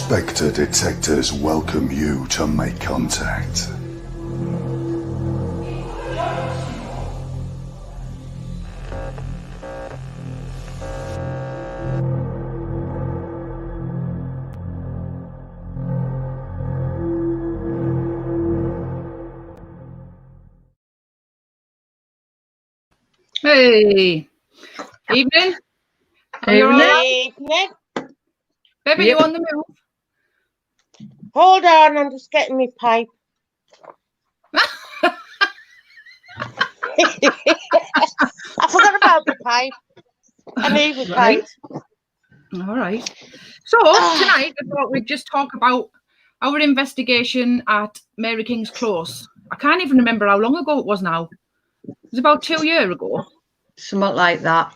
Spectre detectors welcome you to make contact. Hey, evening. Evening. Baby, Yep. you on the move? Hold on, I'm just getting my pipe. I forgot about the pipe. I need my pipe. All right. So tonight I thought we'd just talk about our investigation at Mary King's Close. I can't even remember how long ago it was now. It was about 2 years ago. Something like that.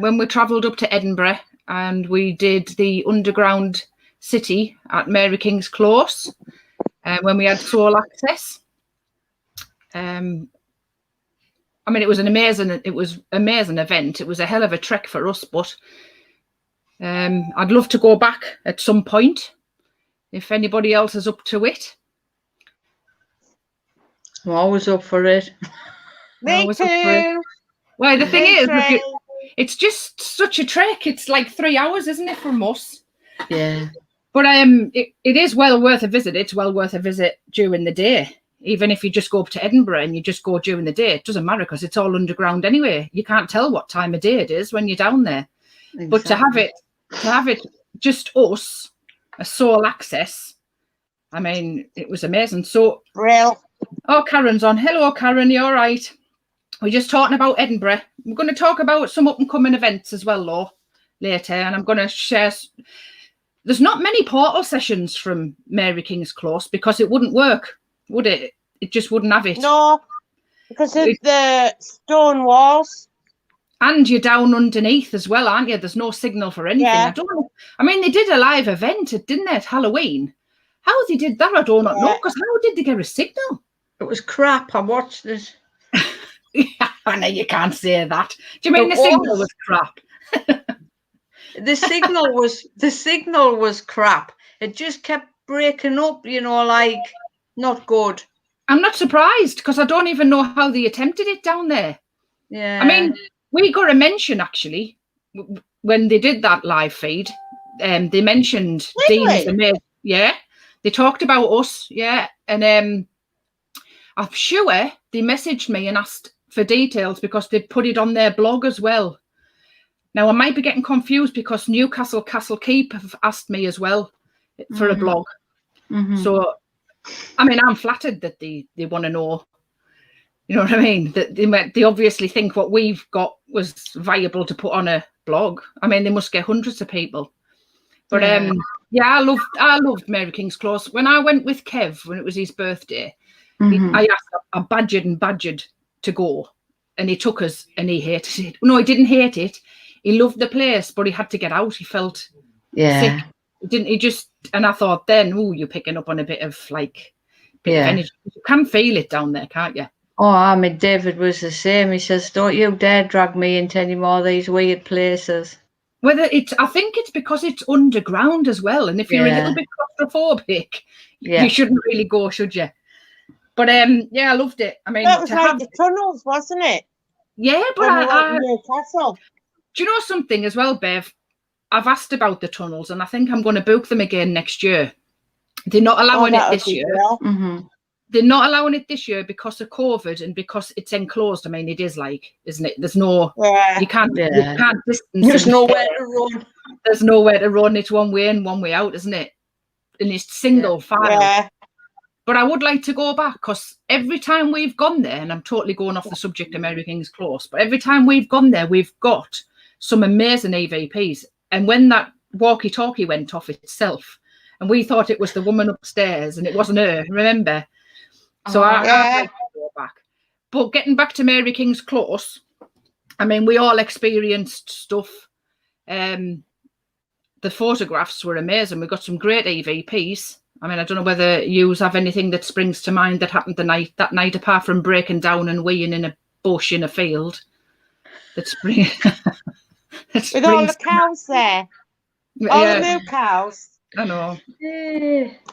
When we travelled up to Edinburgh and we did the underground city at Mary King's Close when we had sole access. I mean, it was an amazing event. It was a hell of a trek for us, but I'd love to go back at some point if anybody else is up to it. I'm always up for it. Me too. Well, the thing is, it's just such a trek. It's like 3 hours, isn't it, from us? Yeah. But it is well worth a visit. It's well worth a visit during the day. Even if you just go up to Edinburgh and you just go during the day, it doesn't matter because it's all underground anyway. You can't tell what time of day it is when you're down there. Exactly. But to have it just us, a sole access, I mean, it was amazing. So, real. Oh, Karen's on. Hello, Karen. You all right? We're just talking about Edinburgh. We're going to talk about some up-and-coming events as well, Law, later. And I'm going to share... There's not many portal sessions from Mary King's Close because it wouldn't work, would it? It just wouldn't have it. No, because of the stone walls. And you're down underneath as well, aren't you? There's no signal for anything. Yeah. I mean, they did a live event, didn't they, at Halloween? How they did that, I do not know, because how did they get a signal? It was crap. I watched it. I know you can't say that. Do you mean the signal was crap? The signal was crap. It just kept breaking up, you know, like not good. I'm not surprised because I don't even know how they attempted it down there. Yeah. I mean, we got a mention actually when they did that live feed. They mentioned Dean's amazing. Yeah. They talked about us, yeah. And I'm sure they messaged me and asked for details because they'd put it on their blog as well. Now, I might be getting confused because Newcastle Castle Keep have asked me as well for a blog. Mm-hmm. So, I mean, I'm flattered that they want to know, you know what I mean? That they obviously think what we've got was viable to put on a blog. I mean, they must get hundreds of people. But, yeah, I loved Mary King's Close. When I went with Kev, when it was his birthday, I badgered to go. And he took us and he hated it. No, he didn't hate it. He loved the place, but he had to get out. He felt sick. And I thought then, you're picking up on a bit of energy. You can feel it down there, can't you? Oh, I mean, David was the same. He says, don't you dare drag me into any more of these weird places. I think it's because it's underground as well. And if you're a little bit claustrophobic, you shouldn't really go, should you? But I loved it. I mean, that was like the tunnels, wasn't it? Yeah, but Newcastle. Do you know something as well, Bev? I've asked about the tunnels, and I think I'm going to book them again next year. They're not allowing it this year. Mm-hmm. They're not allowing it this year because of COVID and because it's enclosed. I mean, it is isn't it? There's no, you can't distance. There's nowhere to run. There's nowhere to run. It's one way in, one way out, isn't it? And it's single file. Yeah. But I would like to go back because every time we've gone there, and I'm totally going off the subject of Mary King's Close, but every time we've gone there, we've got some amazing EVPs. And when that walkie-talkie went off itself, and we thought it was the woman upstairs, and it wasn't her, remember? So I'd like to go back. But getting back to Mary King's Close, I mean, we all experienced stuff. The photographs were amazing. We got some great EVPs. I mean, I don't know whether you have anything that springs to mind that happened that night, apart from breaking down and weeing in a bush in a field. With all the cows there. All the moo cows. I know.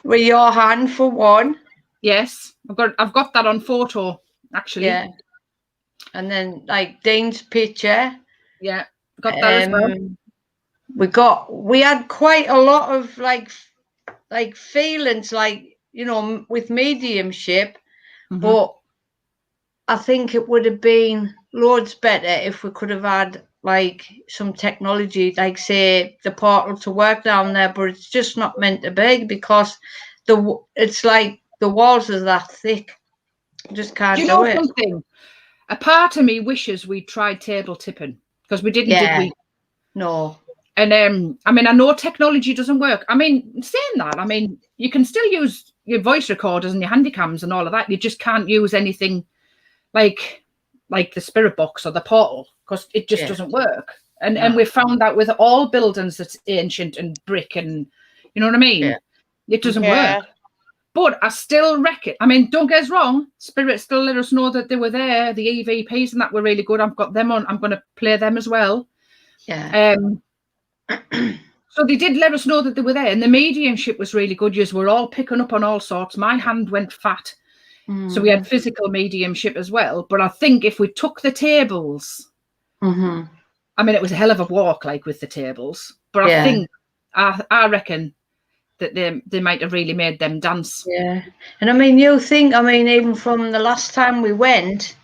With your hand for one. Yes, I've got that on photo actually. Yeah. And then like Dean's picture. Yeah, got that as well. We had quite a lot of like feelings, like, you know, with mediumship, but I think it would have been loads better if we could have had like some technology, like say the portal to work down there, but it's just not meant to be because it's like the walls are that thick. Just can't do it. Something? A part of me wishes we tried table tipping because we didn't, did we? No. And I mean, I know technology doesn't work. I mean, saying that, I mean, you can still use your voice recorders and your handycams and all of that. You just can't use anything like the spirit box or the portal because it just doesn't work. And we found that with all buildings that's ancient and brick and, you know what I mean? It doesn't work. But I still reckon, I mean, don't get us wrong, Spirit still let us know that they were there. The EVPs and that were really good. I've got them on. I'm going to play them as well. Yeah. So they did let us know that they were there. And the mediumship was really good. You were all picking up on all sorts. My hand went fat. So we had physical mediumship as well. But I think if we took the tables, I mean, it was a hell of a walk, like with the tables. But I think, I reckon, that they might have really made them dance. Yeah. And I mean, you think, I mean, even from the last time we went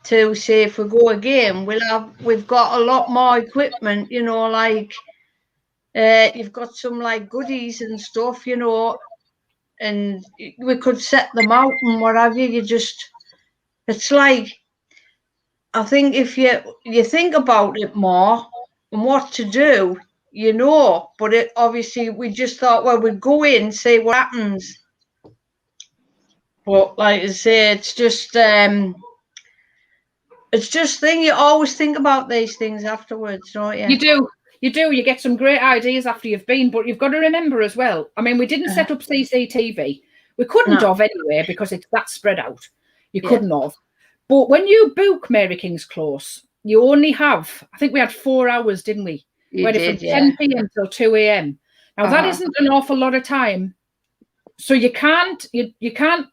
to say if we go again, we've got a lot more equipment, you know, like you've got some like goodies and stuff, you know, and we could set them out and whatever. It's like, I think if you think about it more and what to do, you know, but it obviously we just thought, well, we'd go in, see what happens. But like I say, it's just you always think about these things afterwards, don't you? You do. You get some great ideas after you've been, but you've got to remember as well. I mean, we didn't set up CCTV. We couldn't have anyway because it's that spread out. You couldn't have. But when you book Mary King's Close, you only have, I think we had 4 hours, didn't we? From 10 p.m. till 2 a.m. Now that isn't an awful lot of time, so you can't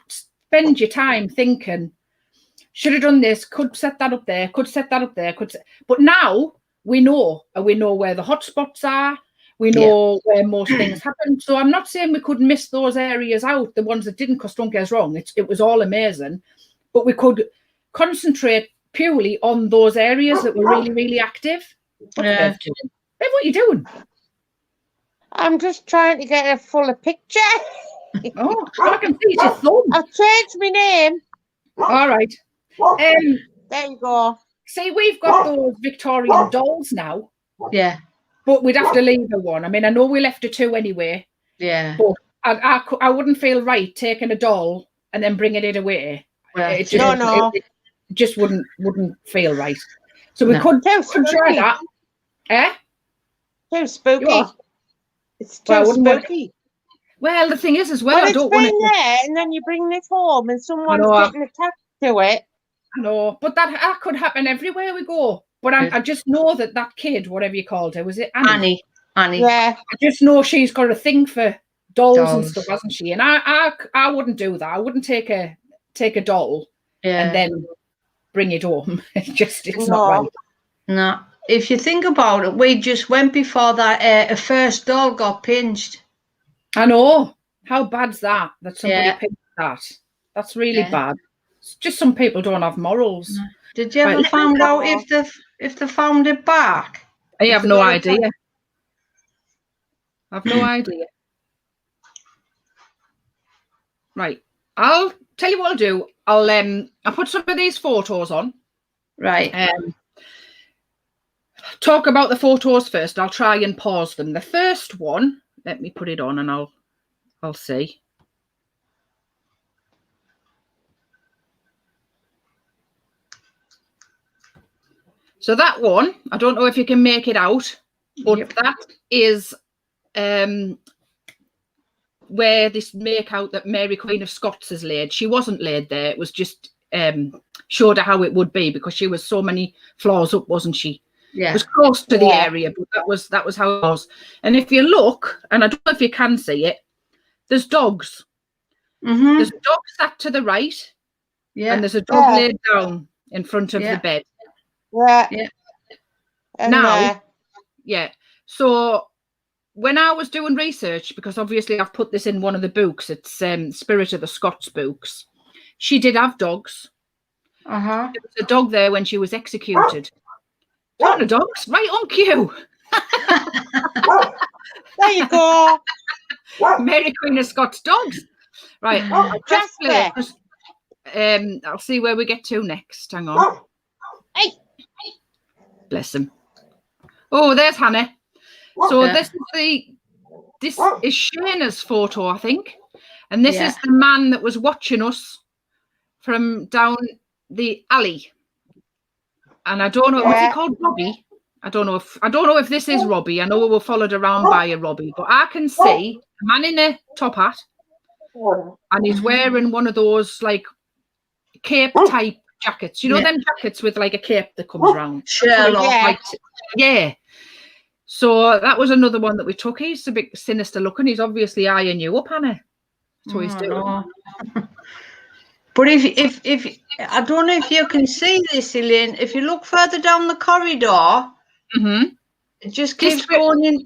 spend your time thinking, should have done this, could set that up there, but now we know where the hotspots are, we know where most things happen. So I'm not saying we could miss those areas out, the ones that didn't, because don't get us wrong, it was all amazing, but we could concentrate purely on those areas that were really, really active. Bev, what are you doing? I'm just trying to get a fuller picture. Oh, I can see your thumb. I've changed my name. All right. There you go. See, we've got those Victorian dolls now. Yeah. But we'd have to leave her one. I mean, I know we left her 2 anyway. Yeah. But I wouldn't feel right taking a doll and then bringing it away. It just wouldn't feel right. So we could try that. Eh? Too spooky. It's too spooky. Well, the thing is as well, I don't want it there, and then you bring it home, and someone's getting attached to it. I know, but that could happen everywhere we go. But I just know that kid, whatever you called her, was it Annie? Annie. Yeah. I just know she's got a thing for dolls and stuff, hasn't she? And I wouldn't do that. I wouldn't take a doll and then bring it home. It's not right. No. If you think about it, we just went before that a first doll got pinched. I know. How bad's that? That somebody pinched that. That's really bad. It's just some people don't have morals. No. Did you ever find out if they found it back? I have no idea. I've no idea. Right. I'll tell you what I'll do. I'll put some of these photos on. Right. Talk about the photos first. I'll try and pause them. The first one, let me put it on and I'll see. So that one, I don't know if you can make it out, but that is where this makeout that Mary Queen of Scots is laid. She wasn't laid there. It was just showed her how it would be because she was so many floors up, wasn't she? It was close to the Yeah. area, but that was how it was. And if you look, and I don't know if you can see it, there's dogs. Mm-hmm. There's a dog sat to the right, Yeah. and there's a dog Yeah. laid down in front of Yeah. the bed. Yeah. Yeah. And, Now, yeah. So when I was doing research, because obviously I've put this in one of the books, it's Spirit of the Scots books. She did have dogs. Uh-huh. There was a dog there when she was executed. Talking of dogs, right on cue. there you go. Mary Queen of Scots dogs. Right. I'll press play, 'cause, I'll see where we get to next. Hang on. Hey. Bless him. Oh, there's Hannah. So Yeah. this is Shayna's photo, I think. And this Yeah. is the man that was watching us from down the alley. And I don't know, was he called Robbie? I don't know if this is Robbie. I know we were followed around by a Robbie, but I can see a man in a top hat, and he's wearing one of those like cape type jackets. You know them jackets with like a cape that comes around. Sherlock. Yeah. Yeah. So that was another one that we took. He's a bit sinister looking. He's obviously eyeing you up, Hannah. That's what he's doing. No. But if I don't know if you can see this, Elaine. If you look further down the corridor, it just keeps This bit- going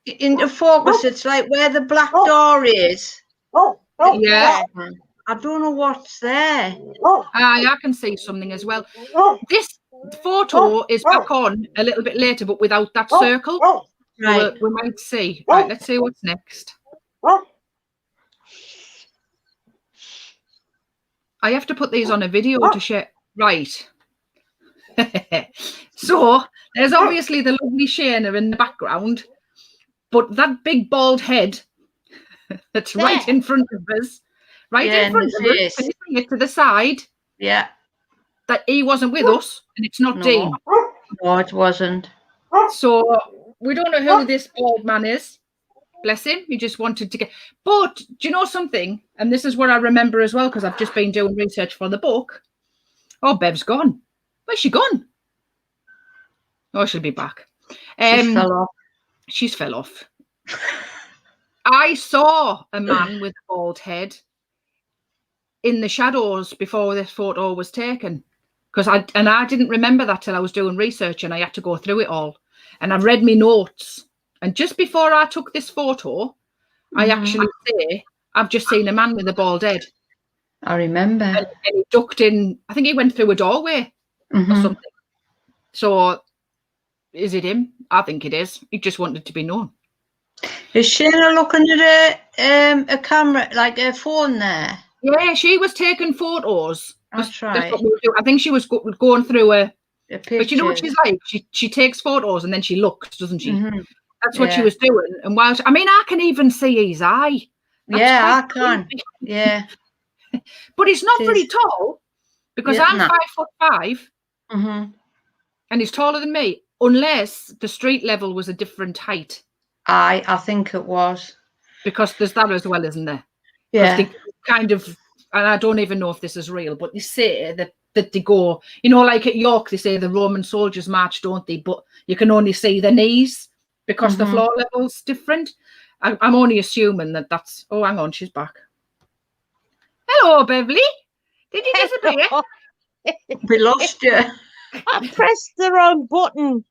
into focus. It's like where the black door is. Yeah. I don't know what's there. I can see something as well. This photo is back on a little bit later, but without that circle. Right. We might see. Right, let's see what's next. I have to put these on a video to share. Right. So there's obviously the lovely Shayna in the background, but that big bald head that's right in front of us, in front of us, can you bring it to the side? Yeah. That he wasn't with us, and it's not Dean. No, it wasn't. So we don't know who this bald man is. Bless him. He just wanted to get. But do you know something? And this is what I remember as well, because I've just been doing research for the book. Oh, Bev's gone. Where's she gone? Oh, she'll be back. She fell off. She's fell off. I saw a man with a bald head in the shadows before this photo was taken. Because I didn't remember that till I was doing research, and I had to go through it all. And I've read my notes. And just before I took this photo, I actually say, I've just seen a man with a bald head. I remember. And he ducked in, I think he went through a doorway or something. So, is it him? I think it is. He just wanted to be known. Is Shayna looking at a camera, like a phone there? Yeah, she was taking photos. That's right. what we do. I think she was going through a But you know what she's like? She takes photos and then she looks, doesn't she? That's what she Yeah. was doing. And while I can even see his eye. That's Yeah, I quite can. creepy. Yeah. But he's not It very is. tall, because Yeah, I'm no. 5'5", Mm-hmm. and he's taller than me, unless the street level was a different height, I think it was. because there's that as well, isn't there? 'Cause Yeah. they kind of, and I don't even know if this is real, but they say that they go, you know, like at York, they say the Roman soldiers march, don't they? But you can only see the knees because the floor level's different. I'm only assuming that's. Oh, hang on, she's back. Hello, Beverly. Did you disappear? We lost you. I pressed the wrong button.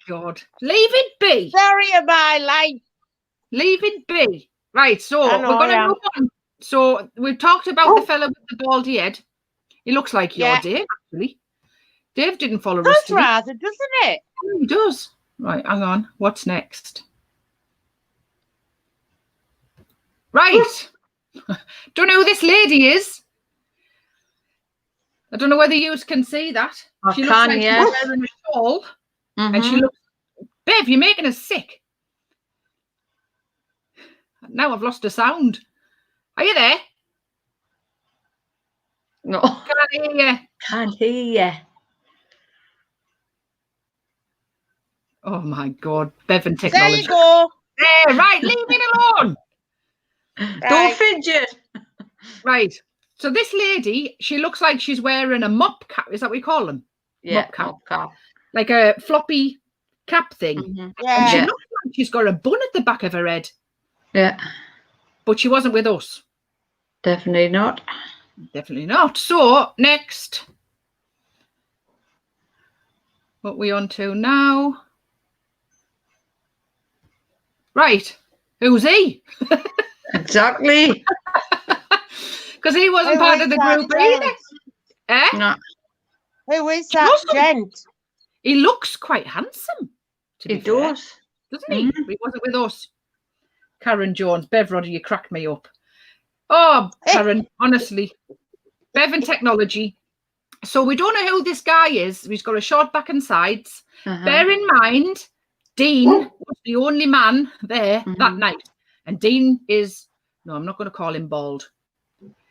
God, leave it be. Sorry about life. Leave it be. Right, so I know, we're going to yeah. move on. So we've talked about the fella with the baldy head. He looks like your Yeah. Dave, actually. Dave didn't follow us. That's did he? rather, doesn't it? Oh, he does. Right, hang on. What's next? Right. Don't know who this lady is. I don't know whether you can see that. I She can, looks like yeah. she's wearing a shawl, and she looks. Bev, you're making us sick. Now I've lost a sound. Are you there? No, Can't hear you. can't hear you. Oh my God, Bev and There technology. you go. There, right, leave it alone. Don't Right. fidget. Right. So this lady, she looks like she's wearing a mop cap. Is that what we call them? Yeah, Mop cap. mop cap. like a floppy cap thing. Mhm. And Yeah. she looks like she's got a bun at the back of her head, Yeah, but she wasn't with us. definitely not. Definitely not. So next, what we on to now? Right, who's he? Exactly. Because he wasn't Who part is of the that group either. gent? Eh? No, Who is that wasn't. gent? He looks quite handsome. To be it fair, does. doesn't he? He wasn't with us. Karen Jones, Bev Roddy, you cracked me up. Oh, Karen, honestly, Bev and technology. So we don't know who this guy is. He's got a short back and sides. Uh-huh. Bear in mind, Dean was the only man there that night. And Dean is, no, I'm not going to call him bald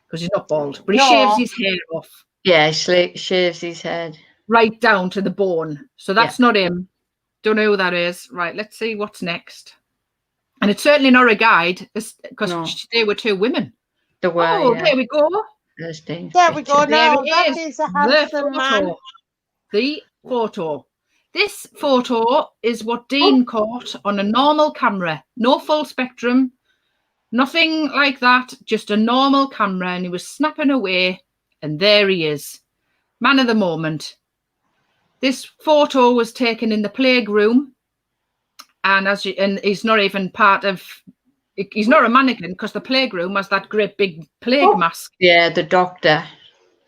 because he's not bald, but he No. shaves his hair off Yeah, he shaves his head. right down to the bone. So that's not him. Don't know who that is. Right, let's see what's next. And it's certainly not a guide because No. they were two women. The way. Oh, there we go. There's Dean's There we go. picture. There No, it that is. is a handsome man. The photo. This photo is what Dean caught on a normal camera. No full spectrum, nothing like that. Just a normal camera, and he was snapping away. And there he is, man of the moment. This photo was taken in the plague room, and and he's not even part of. He's not a mannequin because the plague room has that great big plague mask. Yeah, the doctor.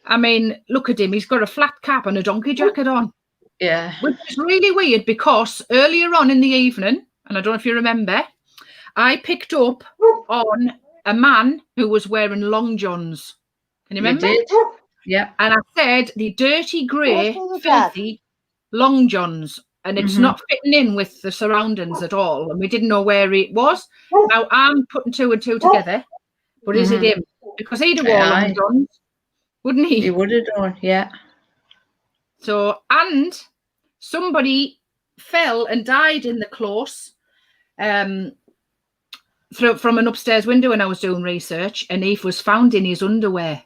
I mean, look at him. He's got a flat cap and a donkey jacket on. Yeah. Which is really weird because earlier on in the evening, and I don't know if you remember, I picked up on a man who was wearing long johns. Can you remember? You did. Yeah. And I said the dirty, grey, Oh, Dad. filthy long johns. And it's not fitting in with the surroundings at all. And we didn't know where it was. Now I'm putting two and two together. But is it him? Because he'd have worn long johns, wouldn't he? He would have done, yeah. So, and somebody fell and died in the close from an upstairs window when I was doing research, and he was found in his underwear.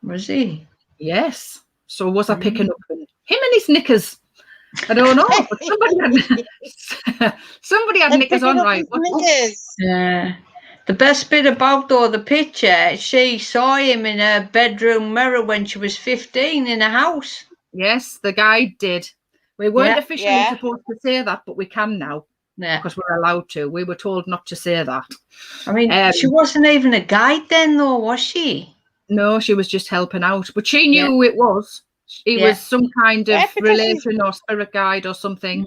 Was he? Yes. So was I picking up him and his knickers? I don't know, but somebody had knickers on, right? Yeah. The best bit about though the picture, she saw him in her bedroom mirror when she was 15 in a house. Yes, the guy did. We weren't officially Yeah. supposed to say that, but we can now Yeah. because we're allowed to. We were told not to say that. I mean, she wasn't even a guide then though, was she? No, she was just helping out, but she knew who it was. He was some kind of relation or spirit guide or something.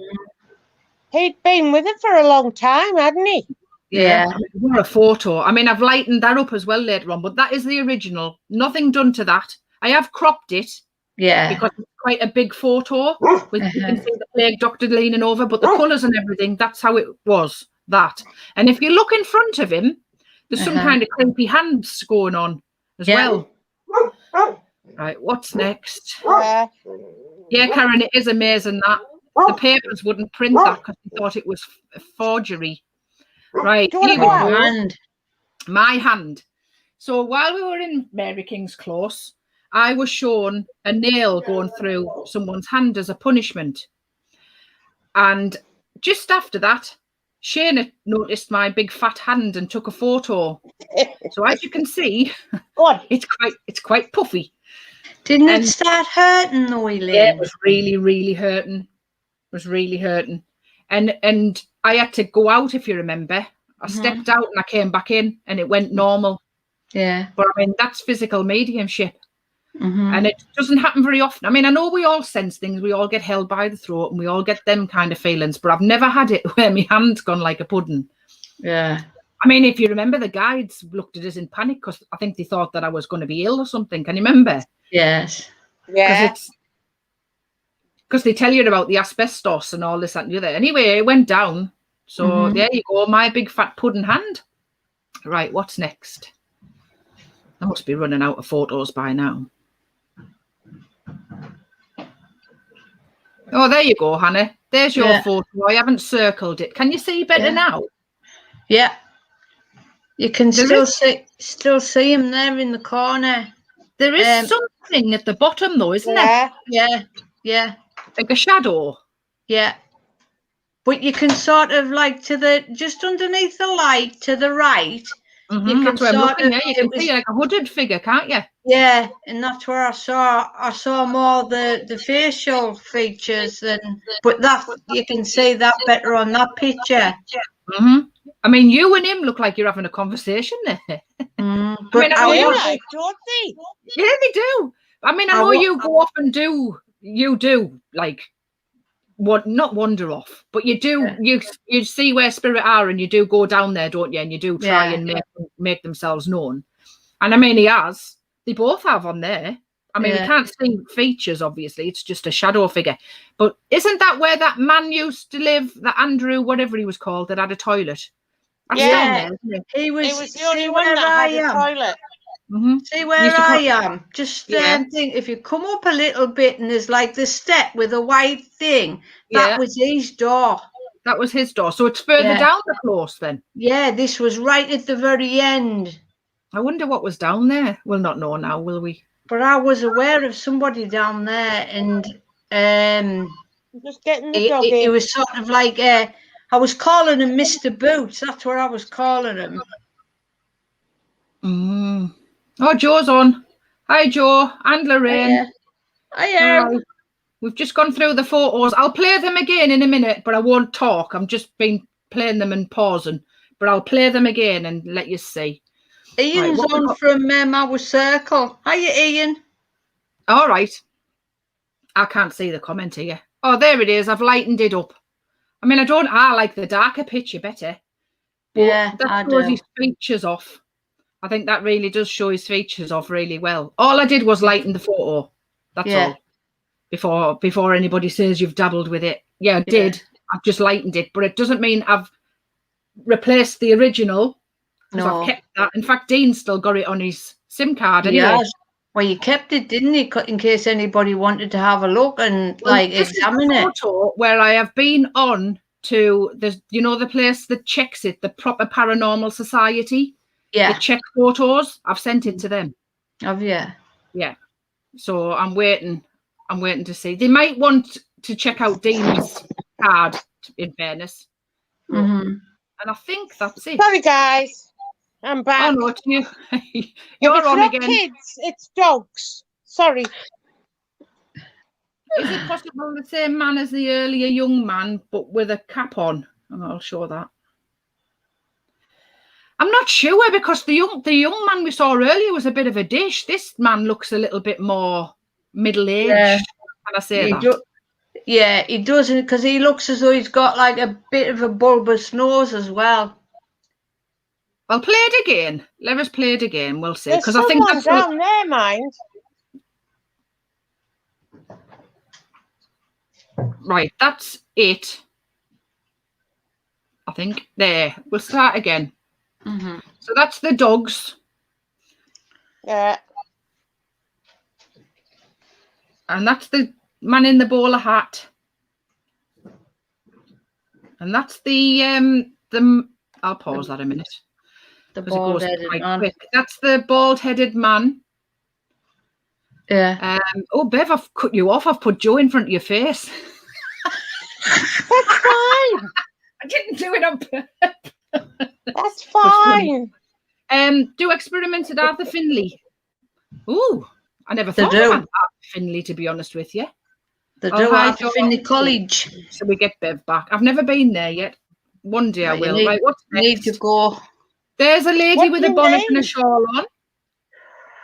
He'd been with her for a long time, hadn't he? Yeah. What a photo. I mean, I've lightened that up as well later on, but that is the original. Nothing done to that. I have cropped it Yeah. because it's quite a big photo. With, you can see the plague doctor leaning over, but the colours and everything, that's how it was, that. And if you look in front of him, there's some kind of creepy hands going on as well. Right, what's next? Yeah. Yeah, Karen, it is amazing that the papers wouldn't print that because they thought it was a forgery. Right, Do you wanna here we go out? go. And My hand. So while we were in Mary King's Close, I was shown a nail going through someone's hand as a punishment. And just after that, Shana noticed my big fat hand and took a photo. So as you can see, Go on. it's quite puffy. didn't it start hurting though, Elaine? Yeah, it was really, really hurting. It was really hurting. And I had to go out, if you remember. I stepped out and I came back in and it went normal. Yeah. But I mean, that's physical mediumship. Mm-hmm. And it doesn't happen very often. I mean, I know we all sense things. We all get held by the throat and we all get them kind of feelings. But I've never had it where my hand's gone like a pudding. Yeah. I mean, if you remember, the guides looked at us in panic because I think they thought that I was going to be ill or something. Can you remember? Yes. Yeah. Because they tell you about the asbestos and all this that and the other. Anyway, it went down. So there you go, my big fat pudding hand. Right, what's next? I must be running out of photos by now. Oh, there you go, Hannah. There's your photo. I haven't circled it. Can you see better now? Yeah. You can still see him there in the corner. There is something at the bottom, though, isn't there? Yeah. Yeah. Like a shadow. Yeah. But you can sort of like just underneath the light to the right. You can That's where I'm sort looking. of, Yeah, you can see like a hooded figure, can't you? yeah, and that's where I saw more the facial features but that you can see that better on that picture. I mean, you and him look like you're having a conversation there. But I know They you. like, don't they? Yeah, they do. I mean, I know you go off and do like what, not wander off, but you do. You see where spirit are, and you do go down there, don't you? And you do try and make themselves known. And I mean, he has. They both have on there. I mean, we can't see features, obviously. It's just a shadow figure. But isn't that where that man used to live, that Andrew, whatever he was called, that had a toilet? That's down there, isn't it? He was the only one that had a toilet. See where I am? Just think, if you come up a little bit and there's like the step with a white thing, that was his door. That was his door. So it's further down the close then? Yeah, this was right at the very end. I wonder what was down there. We'll not know now, will we? But I was aware of somebody down there, and just getting the dog in. It was sort of like I was calling him Mr. Boots. That's what I was calling him. Oh, Joe's on. Hi, Joe and Lorraine. Hiya. We've just gone through the photos. I'll play them again in a minute, but I won't talk. I'm just been playing them and pausing. But I'll play them again and let you see. Ian's on from our circle. Hiya, Ian. All right. I can't see the comment here. Oh, there it is. I've lightened it up. I mean, I like the darker picture better. But that shows his features off. I think that really does show his features off really well. All I did was lighten the photo. That's all. Before anybody says you've dabbled with it. Yeah, I did. I've just lightened it. But it doesn't mean I've replaced the original. No. I've kept that. In fact, Dean's still got it on his SIM card anyway. Yes. Well, you kept it, didn't you? In case anybody wanted to have a look and examine it. Photo where I have been on to the place that checks it, the proper Paranormal Society. Yeah. They check photos. I've sent it to them. Have you? Yeah. So I'm waiting to see. They might want to check out Dean's card, in fairness. And I think that's it. Sorry, guys. I'm back. Oh, no, it's you. You're on again. Kids, it's dogs. Sorry. Is it possible the same man as the earlier young man, but with a cap on? And I'll show that. I'm not sure, because the young man we saw earlier was a bit of a dish. This man looks a little bit more middle-aged. Yeah. Can I say that? Yeah, he doesn't, because he looks as though he's got like a bit of a bulbous nose as well. I'll play it again. Let us play it again. We'll see. Because I think that's down there, mind. Right, that's it. I think there. We'll start again. So that's the dogs. Yeah. And that's the man in the bowler hat. And that's the I'll pause that a minute. The bald-headed man. Quick. That's the bald-headed man. Yeah. Oh, Bev, I've cut you off. I've put Joe in front of your face. That's fine. I didn't do it on purpose. That's fine. Do experiments at Arthur Findlay. Ooh, I never thought about Arthur Findlay, to be honest with you. They do Arthur Findlay College. So we get Bev back. I've never been there yet. One day I will. Right, what's next? Need to go. There's a lady with a bonnet and a shawl on.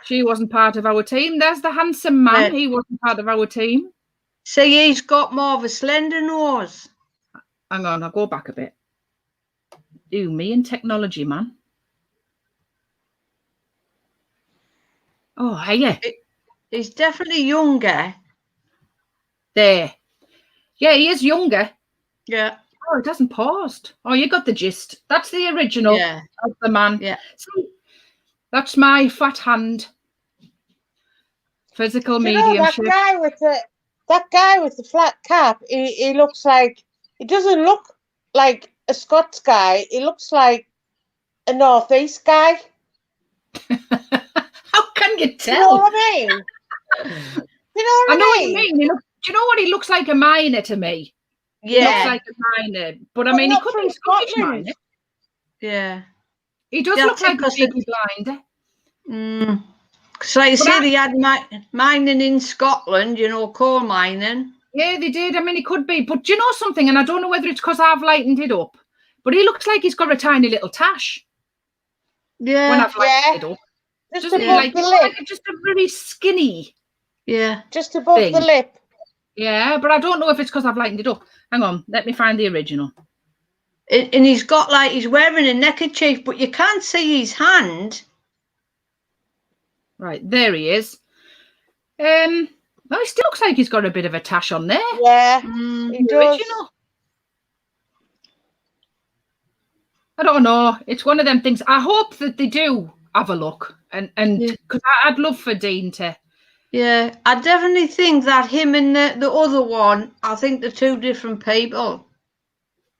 She wasn't part of our team. There's the handsome man. He wasn't part of our team. See, he's got more of a slender nose. Hang on, I'll go back a bit. Ooh, me and technology, man. Oh, hiya. He's definitely younger. There. Yeah, he is younger. Yeah. Oh, it hasn't paused. Oh, you got the gist. That's the original of the man. Yeah. See, that's my fat hand. Physical medium. That guy with the flat cap, he looks like, he doesn't look like a Scots guy. He looks like a Northeast guy. How can you tell? You know what I mean? I know what you mean. Do you know what he looks like? A miner to me. He looks Yeah, like a miner, but I But mean, he not could from be a Scottish Scotland. miner. yeah. He does Yeah, look like a because Peaky Blinder. So like you But say, they had mining in Scotland, you know, coal mining. Yeah, they did. I mean, he could be. But do you know something? And I don't know whether it's because I've lightened it up, but he looks like he's got a tiny little tash Yeah. when I've lightened Yeah. it up. Just Doesn't he? above Like, the you know, lip. like just a very skinny. Yeah. Just above the thing. lip. Yeah, but I don't know if it's because I've lightened it up. Hang on, let me find the original. And he's got like, he's wearing a neckerchief, but you can't see his hand. Right, there he is. Well, he still looks like he's got a bit of a tash on there. Yeah, Mm. he The does. original. I don't know. It's one of them things. I hope that they do have a look, and because I'd love for Dean to. Yeah, I definitely think that him and the other one, I think they're two different people.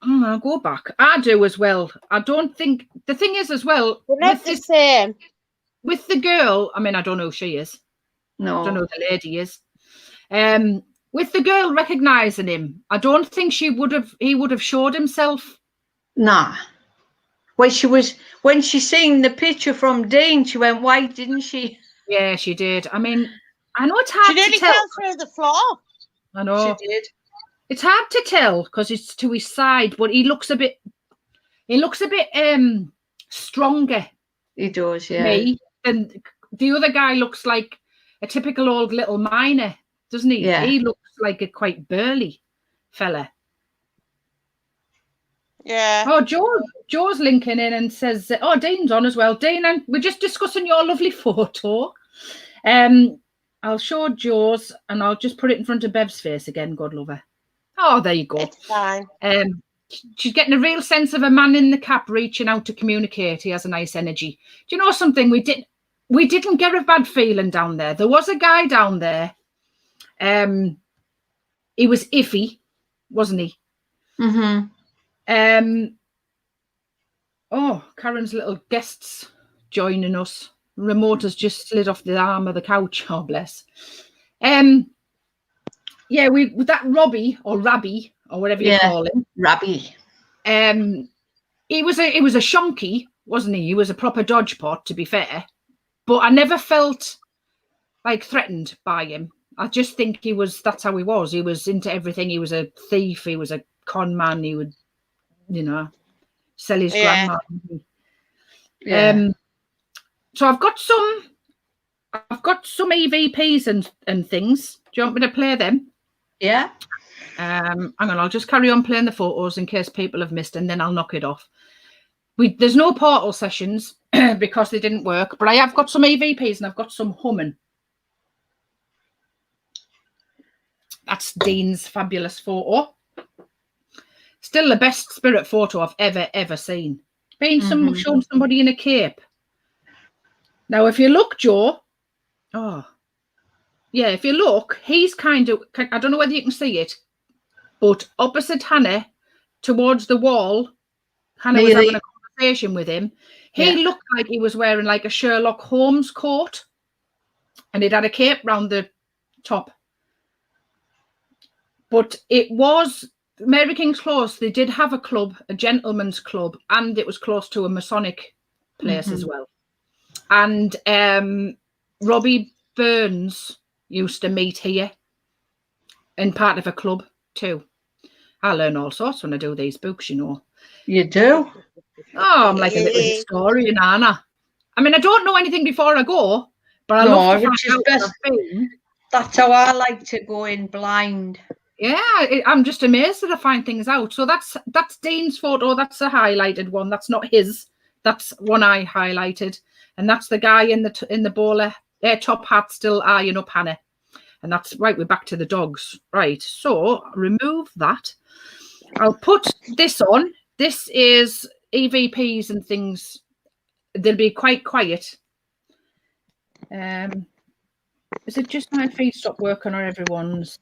I'll go back. I do as well. I don't think the thing is as well They're not the same. with the girl. I mean, I don't know who she is. No. I don't know who the lady is. With the girl recognizing him, I don't think he would have showed himself. Nah. When she seen the picture from Dean, she went white, didn't she? Yeah, she did. I mean, I know it's hard She nearly to tell. fell through the floor. I know. She did. It's hard to tell because it's to his side, but he looks a bit stronger. He does, yeah. Me than the other guy looks like a typical old little miner, doesn't he? Yeah. He looks like a quite burly fella. Yeah. Oh, Joe's linking in and says, "Oh, Dean's on as well. Dean, and we're just discussing your lovely photo. I'll show Joe's and I'll just put it in front of Bev's face again. God love her. Oh, there you go. It's fine. She's getting a real sense of a man in the cap reaching out to communicate. He has a nice energy. Do you know something? We didn't get a bad feeling down there. There was a guy down there. He was iffy, wasn't he? Mm-hmm. Oh, Karen's little guests joining us. Remote has just slid off the arm of the couch. Oh, bless. Yeah, with that Robbie or Rabbi or whatever you call him. Rabbi. He was a shonky, wasn't he? He was a proper dodge pot, to be fair. But I never felt like threatened by him. I just think that's how he was. He was into everything. He was a thief. He was a con man. He would, sell his grandma. Yeah. So I've got some EVPs and things. Do you want me to play them? Yeah. Hang on, I'll just carry on playing the photos in case people have missed, and then I'll knock it off. There's no portal sessions because they didn't work, but I have got some EVPs and I've got some humming. That's Dean's fabulous photo. Still the best spirit photo I've ever seen. Showing somebody in a cape. Now, if you look, Joe, if you look, he's kind of, I don't know whether you can see it, but opposite Hannah, towards the wall, Hannah was having a conversation with him. He looked like he was wearing like a Sherlock Holmes coat, and he'd had a cape round the top. But it was Mary King's Close. They did have a club, a gentleman's club, and it was close to a Masonic place as well. And Robbie Burns used to meet here and part of a club too. I learn all sorts when I do these books, You do? Oh, I'm like a little historian, Anna. I mean, I don't know anything before I go, but I love to find out where I've been. That's how I like to go in blind. Yeah, I'm just amazed that I find things out. So that's Dean's photo. That's a highlighted one. That's not his. That's one I highlighted. And that's the guy in the bowler top hat still eyeing up Hannah. And that's right. We're back to the dogs. Right. So remove that. I'll put this on. This is EVPs and things. They'll be quite quiet. Is it just my feet stop working or everyone's?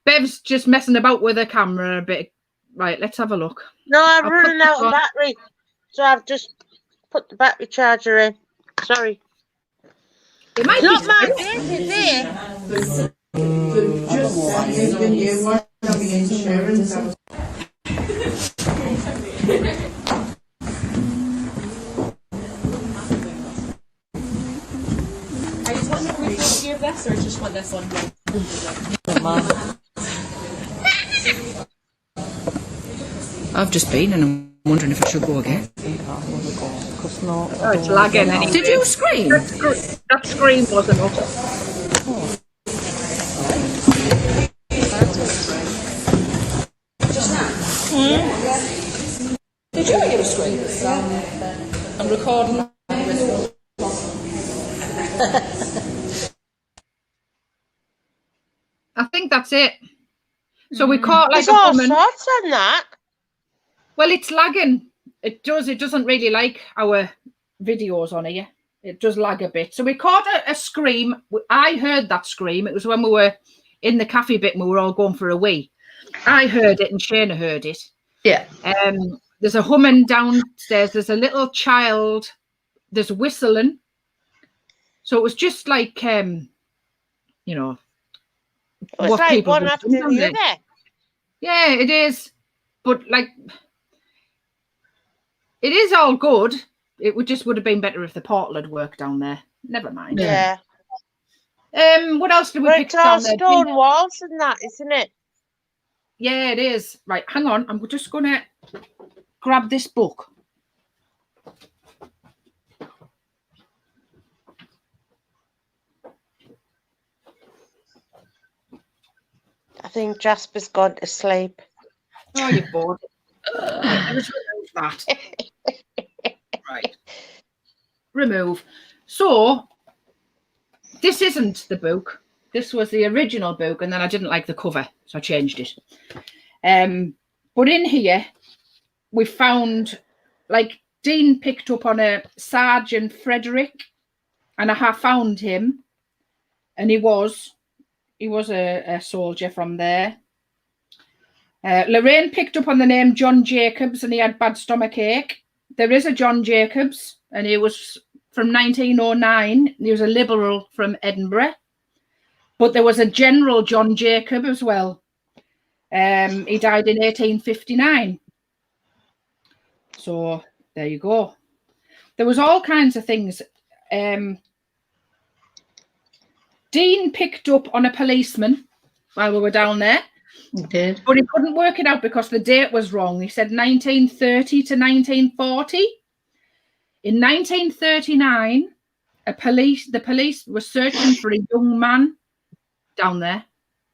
Bev's just messing about with the camera a bit. Right, let's have a look. No, I'm running out of battery. So I've just put the battery charger in. Sorry. It might not my business, is it? This or just want this one? I've just been and I'm wondering if I should go again. Oh, it's lagging anyway. Did you scream? That scream wasn't up. Did you hear a scream? I'm recording. I think that's it. So we caught like There's a all woman. sorts on that. Well, it's lagging. It does. It doesn't really like our videos on here. It does lag a bit. So we caught a scream. I heard that scream. It was when we were in the cafe bit and we were all going for a wee. I heard it and Shana heard it. Yeah. There's a humming downstairs. There's a little child. There's whistling. So it was just like, you know, It's what like people one would after do, the don't they? other. Yeah, it is. But like, it is all good. It would have been better if the portal had worked down there. Never mind. Yeah. What else did we Well, pick it's all down there? stone walls and that, isn't it? Yeah, it is. Right, hang on. I'm just gonna grab this book. I think Jasper's gone to sleep. Oh, you're bored. Right, let's remove that. Right. Remove. So, this isn't the book. This was the original book, and then I didn't like the cover, so I changed it. But in here, we found, like, Dean picked up on a Sergeant Frederick, and I have found him, and he was a soldier from there. Lorraine picked up on the name John Jacobs, and he had bad stomach ache. There is a John Jacobs, and he was from 1909. He was a Liberal from Edinburgh. But there was a General John Jacob as well. He died in 1859. So there you go. There was all kinds of things. Dean picked up on a policeman while we were down there. He did. But he couldn't work it out because the date was wrong. He said 1930 to 1940. In 1939, the police were searching for a young man down there.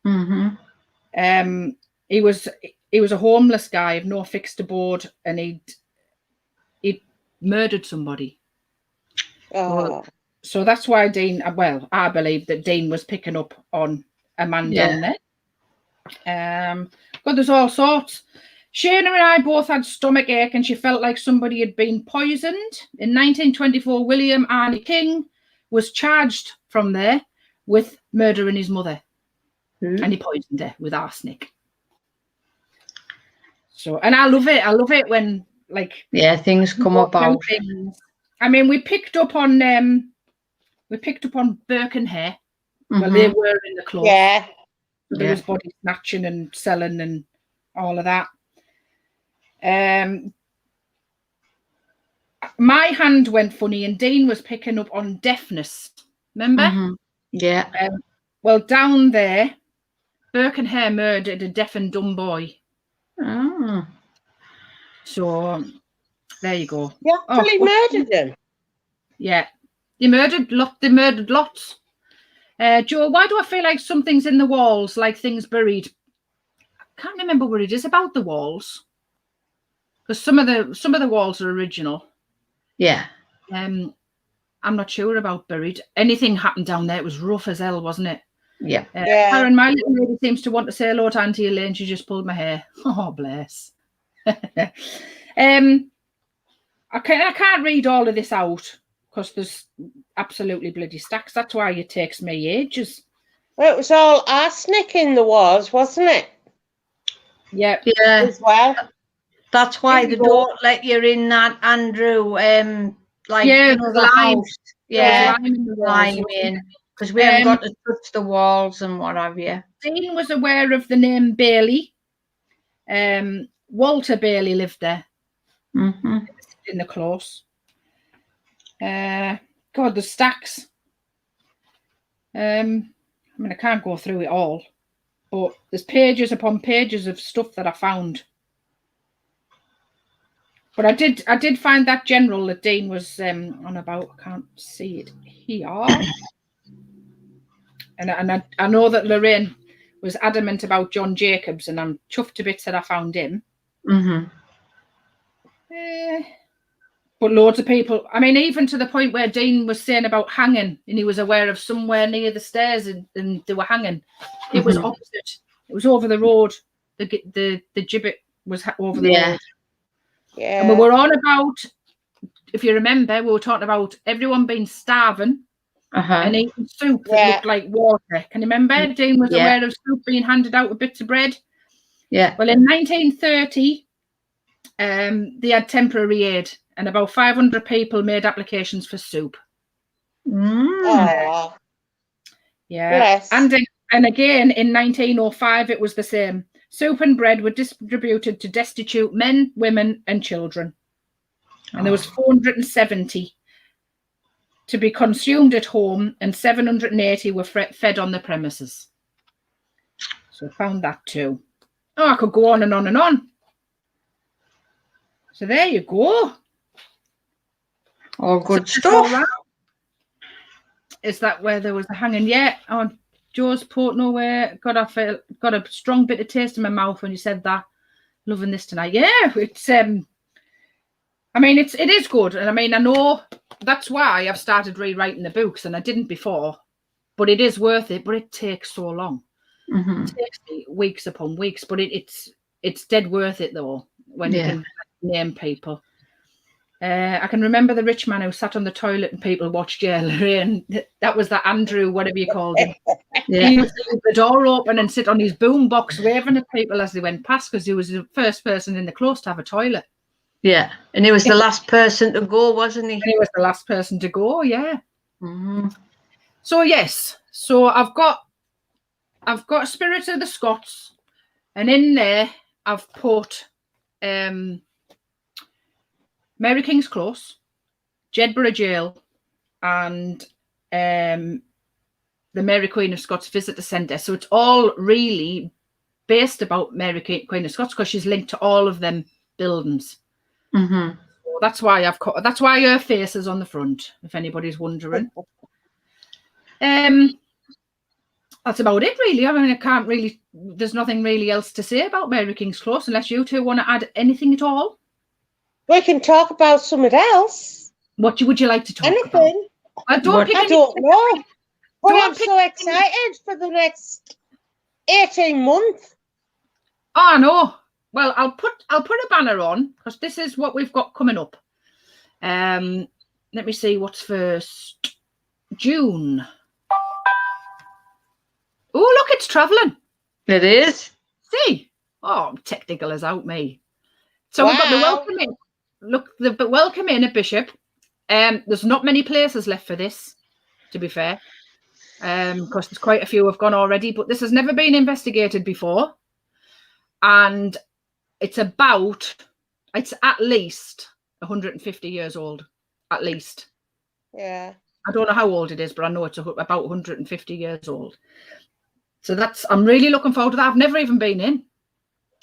Mm-hmm. He was a homeless guy of no fixed aboard, and he'd murdered somebody. Oh. So that's why Dean, well, I believe that Dean was picking up on a man down there. But there's all sorts. Shana and I both had stomach ache and she felt like somebody had been poisoned. In 1924, William Arnie King was charged from there with murdering his mother. And he poisoned her with arsenic. So, and I love it. I love it when, like, things come about. I mean, we picked up on Burke and Hare. Well, they were in the club. Yeah. There was body snatching and selling and all of that. My hand went funny and Dean was picking up on deafness. Remember? Yeah. Well, down there, Burke and Hare murdered a deaf and dumb boy. Oh. So there you go. You actually murdered him. Yeah. They murdered lots. Joe, why do I feel like something's in the walls, like things buried? I can't remember what it is about the walls. Because some of the walls are original. Yeah. I'm not sure about buried. Anything happened down there. It was rough as hell, wasn't it? Yeah. Karen, my little lady seems to want to say hello to Auntie Elaine. She just pulled my hair. Oh, bless. I can't read all of this out because there's absolutely bloody stacks. That's why it takes me ages. Well, it was all arsenic in the walls, wasn't it? Yeah. Yeah. As well. That's why they don't let you in that, Andrew. Like, yeah, the lime. house. Yeah, lime in the walls. lime in. Because we haven't got to touch the walls and what have you. Dean was aware of the name Bailey. Walter Bailey lived there Mm-hmm. in the close. God, the stacks. I mean, I can't go through it all, but there's pages upon pages of stuff that I found. But I did find that general that Dean was on about. I can't see it here. And I know that Lorraine was adamant about John Jacobs, and I'm chuffed to bits that I found him. Mm-hmm. But loads of people, I mean, even to the point where Dean was saying about hanging, and he was aware of somewhere near the stairs and they were hanging. It was opposite. It was over the road. The gibbet was over the road. Yeah. And we were on about, if you remember, we were talking about everyone being starving and eating soup that looked like water. Can you remember? Dean was aware of soup being handed out with bits of bread. Yeah. Well, in 1930, they had temporary aid, and about 500 people made applications for soup. Oh. Yeah. Bless. And again, in 1905, it was the same. Soup and bread were distributed to destitute men, women, and children. And there was 470 to be consumed at home, and 780 were fed on the premises. So I found that too. Oh, I could go on and on and on. So there you go. All good stuff. Is that where there was the hanging? Yeah, on Joe's Portnowhere. God, I got a strong bit of taste in my mouth when you said that. Loving this tonight. Yeah, it's I mean, it is good, and I mean, I know that's why I've started rewriting the books, and I didn't before, but it is worth it. But it takes so long. It takes me weeks upon weeks, but it's dead worth it though when you can name people. I can remember the rich man who sat on the toilet and people watched Lorraine. That was that Andrew, whatever you called him. He used to leave the door open and sit on his boom box waving at people as they went past, because he was the first person in the close to have a toilet. Yeah, and he was the last person to go, wasn't he? And he was the last person to go, yeah. Mm-hmm. So yes, so I've got Spirit of the Scots, and in there I've put Mary King's Close, Jedburgh Jail, and the Mary Queen of Scots Visitor Centre. So it's all really based about Mary Queen of Scots, because she's linked to all of them buildings. Mm-hmm. So that's why that's why her face is on the front, if anybody's wondering. That's about it, really. I mean, there's nothing really else to say about Mary King's Close, unless you two want to add anything at all. We can talk about something else. What would you like to talk about? Anything. I don't know. But I'm so excited for the next 18 months. Oh no. Well, I'll put a banner on, because this is what we've got coming up. Let me see what's first. June. Oh, look, it's travelling. It is. See? Oh, technical as out me. So we've got the welcome in. Look, the welcome in at Bishop. There's not many places left for this, to be fair. Because there's quite a few have gone already, but this has never been investigated before. And it's at least 150 years old, at least. Yeah. I don't know how old it is, but I know it's about 150 years old. So I'm really looking forward to that. I've never even been in.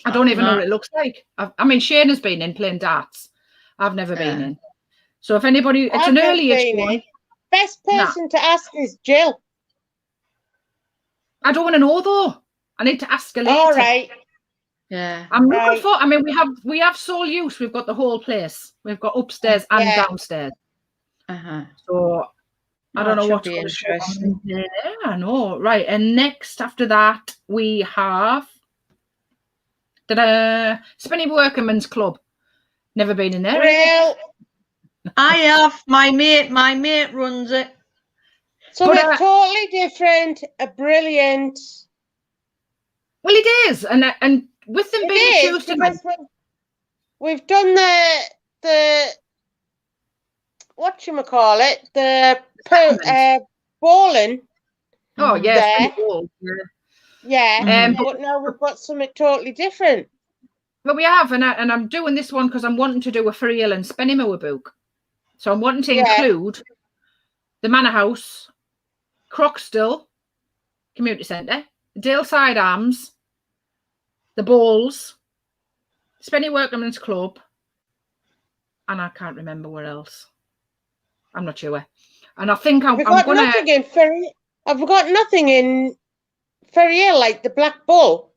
I don't even know what it looks like. I mean, Shane has been in playing darts. I've never been in. So if anybody, it's an early one. Best person to ask is Jill. I don't want to know though. I need to ask her later. All right. Yeah. I'm looking for. I mean, we have sole use. We've got the whole place. We've got upstairs and downstairs. So I don't know what's going to happen. Yeah, I know. Right, and next after that we have Spinny Workman's Club. Never been in there. Well, I have. My mate runs it. So it's totally different. Brilliant. Well, it is, and with them being a Tuesday night, we've done the whatchamacallit, the bowling Oh, yeah. There. It's pretty old, yeah. Yeah, Mhm. but now we've got something totally different. Well, we have, and I'm doing this one because I'm wanting to do a Ferry Hill and Spennymoor book. So I'm wanting to include the Manor House, Croxtell Community Centre, Daleside Arms, the Balls, Spenny Workman's Club, and I can't remember where else. I'm not sure. And I think I'm I've got going nothing to... in Ferry. I've got nothing in Ferry Hill, like the Black Bull.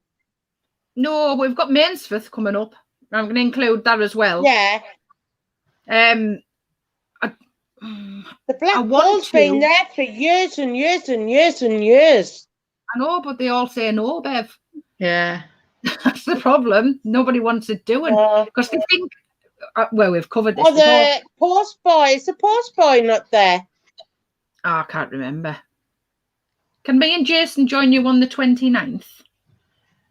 No, we've got Mainsforth coming up. I'm going to include that as well. Yeah. The Black Bull's been there for years and years and years and years. I know, but they all say no, Bev. Yeah. That's the problem. Nobody wants it doing because they think, well, we've covered this. The post boy. Is the post boy not there? Oh, I can't remember. Can me and Jason join you on the 29th?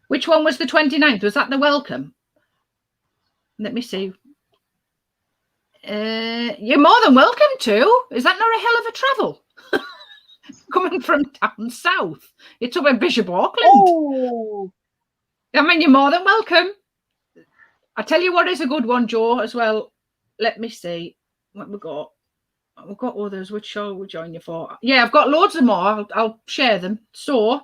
Which one was the 29th? Was that the welcome? Let me see. You're more than welcome to. Is that not a hell of a travel? Coming from down south. It's up in Bishop Auckland. Oh. I mean, you're more than welcome. I tell you what is a good one, Joe, as well. Let me see what we've got. We've got others. Which show we'll join you for? Yeah, I've got loads of more. I'll share them. So,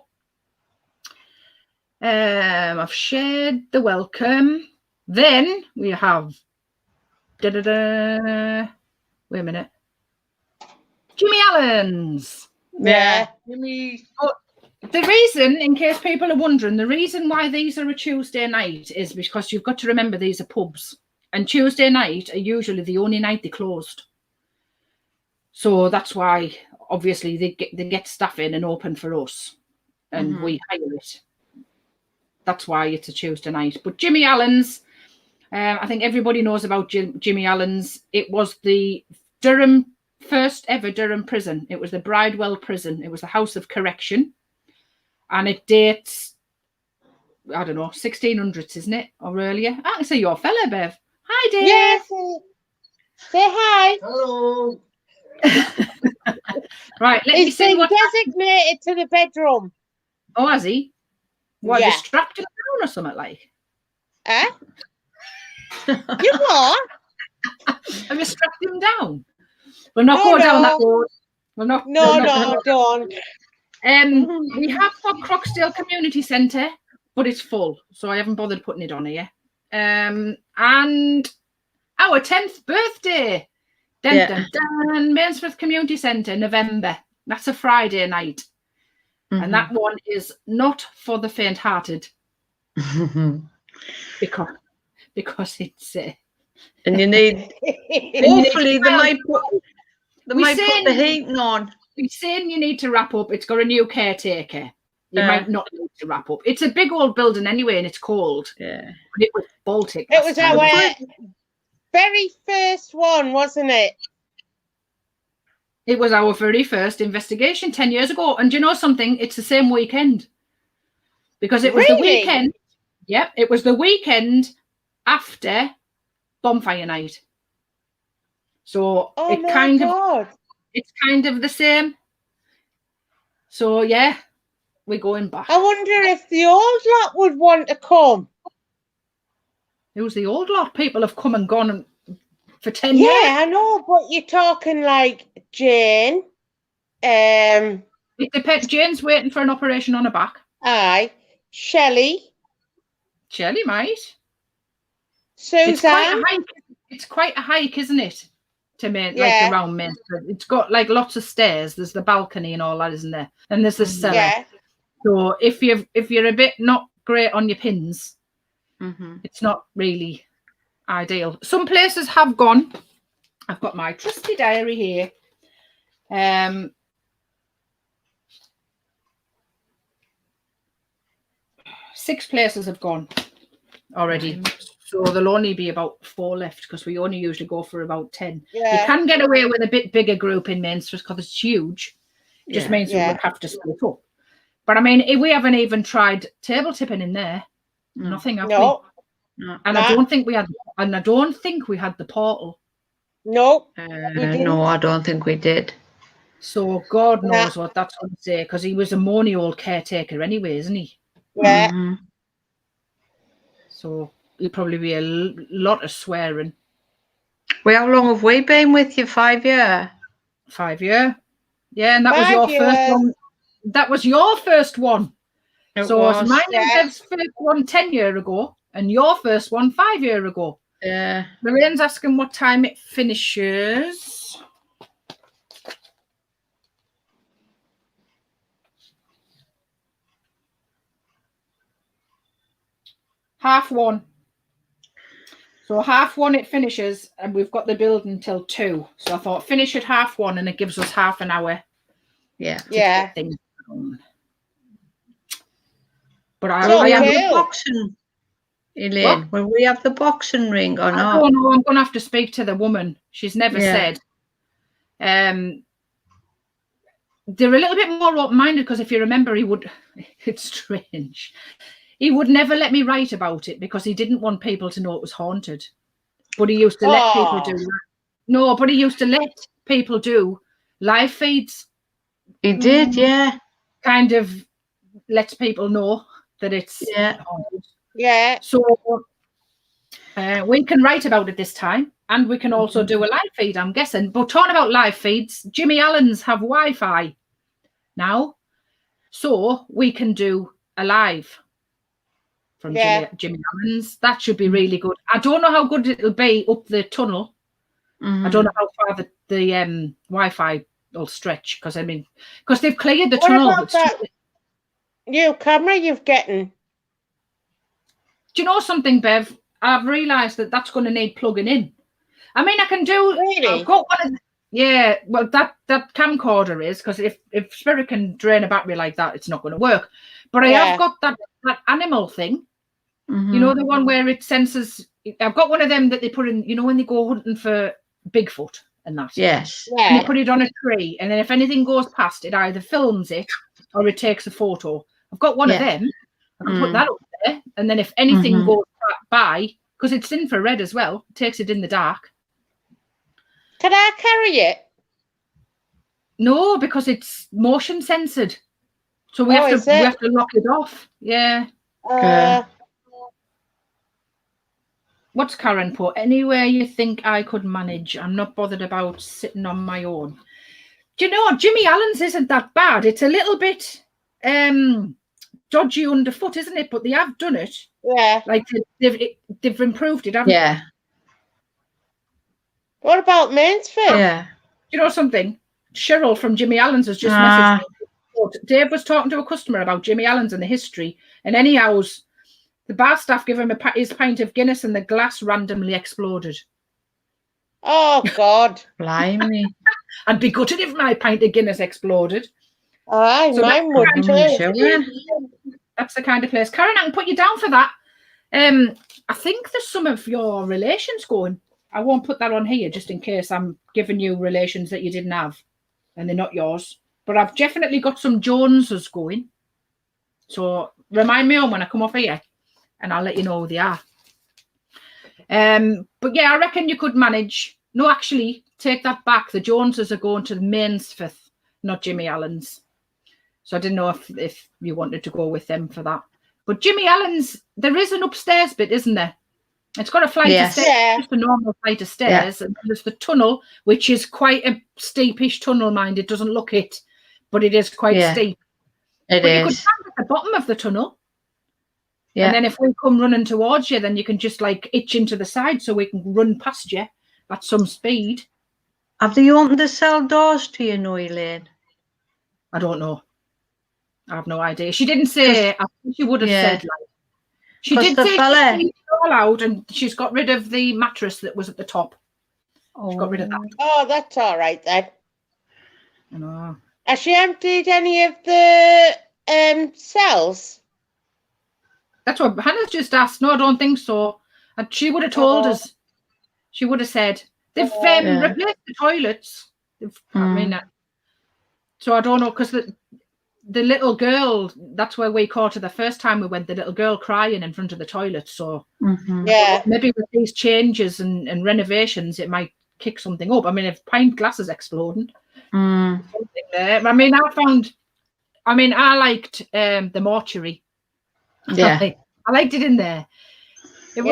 I've shared the welcome. Then we have... Wait a minute. Jimmy Allen's. Yeah. Jimmy. The reason, in case people are wondering, the reason why these are a Tuesday night is because you've got to remember these are pubs. And Tuesday night are usually the only night they closed. So that's why, obviously, they get staff in and open for us. And we hire it. That's why it's a Tuesday night. But Jimmy Allen's, I think everybody knows about Jimmy Allen's. It was the first ever Durham prison. It was the Bridewell prison. It was the House of Correction. And it dates, I don't know, 1600s, isn't it? Or earlier. I can see your fella, Bev. Hi, Dave. Yes. Say hi. Hello. Right, let me He's see been what... designated to the bedroom. Oh, has he? What, Yeah. you strapped him down or something like? Eh? You what? Have you strapped him down? We'll not go down that road. We'll not. No, don't. We have got Croxtell Community Centre, but it's full, so I haven't bothered putting it on here. And our 10th birthday. Dun, dun, dun, Mainsforth Community Centre, November. That's a Friday night. And that one is not for the faint-hearted. because it's... and you need... hopefully they might put the heating on. We're saying you need to wrap up. It's got a new caretaker. You might not need to wrap up. It's a big old building anyway, and it's cold. Yeah. But it was Baltic. It was our very first one, wasn't it? It was our very first investigation 10 years ago. And do you know something? It's the same weekend. Because it was the weekend. Yep, it was the weekend after Bonfire Night. So it's kind of the same. So yeah, we're going back. I wonder if the old lot would want to come. Who's the old lot? People have come and gone for 10 years. Yeah, I know, but you're talking like Jane. It depends. Jane's waiting for an operation on her back. Aye. Shelley might. Suzanne. It's quite a hike, isn't it? To like around Mainsforth. It's got like lots of stairs. There's the balcony and all that, isn't there? And there's the cellar. Yeah. So if you're a bit not great on your pins, it's not really ideal. Some places have gone. I've got my trusty diary here. 6 places have gone already. So there'll only be about 4 left because we only usually go for about 10. Yeah. You can get away with a bit bigger group in Mainsforth because it's huge. It just means we would have to split up. But I mean, we haven't even tried table tipping in there. Nothing. No. And I don't think we had. And I don't think we had the portal. No. No, I don't think we did. So God Yeah. knows what that's going to say, because he was a moany old caretaker anyway, isn't he? Yeah. Mhm. So he'll probably be a lot of swearing. Well, how long have we been with you? 5 years? 5 year. Yeah, and that was 5 your first years. one. That was your first one. It So was. it's mine and Yeah. Bev's first one 10 years ago, and your first one 5 years ago. Yeah. Lorraine's asking what time it finishes. Half one. So half one it finishes, and we've got the building till 2. So I thought finish at half one, and it gives us half an hour Yeah. to Yeah. get things done. But So Will we have cool. the boxing, Elaine? Will we have the boxing ring or I not? don't know. I'm going to have to speak to the woman. She's never Yeah. said. They're a little bit more open-minded, because if you remember, he would. It's strange. He would never let me write about it because he didn't want people to know it was haunted. But he used to let people do that. No, but he used to let people do live feeds. He did, yeah. Kind of lets people know that it's Yeah. haunted. Yeah. So we can write about it this time, and we can also do a live feed, I'm guessing. But talking about live feeds, Jimmy Allen's have Wi-Fi now, so we can do a live from Yeah. Jimmy Allen's. That should be really good. I don't know how good it'll be up the tunnel. I don't know how far the Wi-Fi will stretch, because because they've cleared the What tunnel. about that new camera you've getting? Do you know something, Bev? I've realised that that's going to need plugging in. I mean, I can do. Really? I've got one of. Yeah, well, that camcorder is, because if Spirit can drain a battery like that, it's not going to work. But I have got that animal thing. You know, the one where it senses. I've got one of them that they put in. You know, when they go hunting for Bigfoot and that. Yes. And Yeah. you put it on a tree, and then if anything goes past, it either films it or it takes a photo. I've got one of them. I can put that up there, and then if anything goes by, because it's infrared as well, it takes it in the dark. Can I carry it? No, because it's motion censored, so we Oh, have is to we it? have to lock it off. Yeah. What's Karen put? Anywhere you think I could manage. I'm not bothered about sitting on my own. Do you know, Jimmy Allen's isn't that bad. It's a little bit dodgy underfoot, isn't it? But they have done it. Yeah. Like they've improved it, haven't they? Yeah. What about Mansfield? Yeah. You know something? Cheryl from Jimmy Allen's has just messaged me. Dave was talking to a customer about Jimmy Allen's and the history, and anyhow, the bar staff give him his pint of Guinness, and the glass randomly exploded. Oh, God. Blimey. I'd be gutted if my pint of Guinness exploded. Aye, So mine would too. That's the kind of place. Karen, I can put you down for that. I think there's some of your relations going. I won't put that on here just in case I'm giving you relations that you didn't have and they're not yours. But I've definitely got some Joneses going. So remind me on when I come off here, and I'll let you know who they are. But yeah, I reckon you could manage. No, actually, take that back. The Joneses are going to the Mainsfith, not Jimmy Allen's. So I didn't know if you wanted to go with them for that. But Jimmy Allen's, there is an upstairs bit, isn't there? It's got a flight of stairs, just a normal flight of stairs. And there's the tunnel, which is quite a steepish tunnel, mind. It doesn't look it, but it is quite steep. But you could stand at the bottom of the tunnel. Yeah. And then if we come running towards you, then you can just like itch into the side so we can run past you at some speed. Have they opened the cell doors to you, no, Elaine? I don't know. I have no idea. She didn't say. I think she would have said like. She did say she's all out, and she's got rid of the mattress that was at the top. She got rid of that. Oh, that's all right then. I know. Has she emptied any of the cells? That's what Hannah's just asked. No, I don't think so. And she would have told us. She would have said they've replaced the toilets. I mean, so I don't know, because the little girl, that's where we caught her the first time we went. The little girl crying in front of the toilet. So maybe with these changes and renovations, it might kick something up. I mean, if pint glass is exploding, something there. I mean, I liked the mortuary. Yeah. I liked it in there. It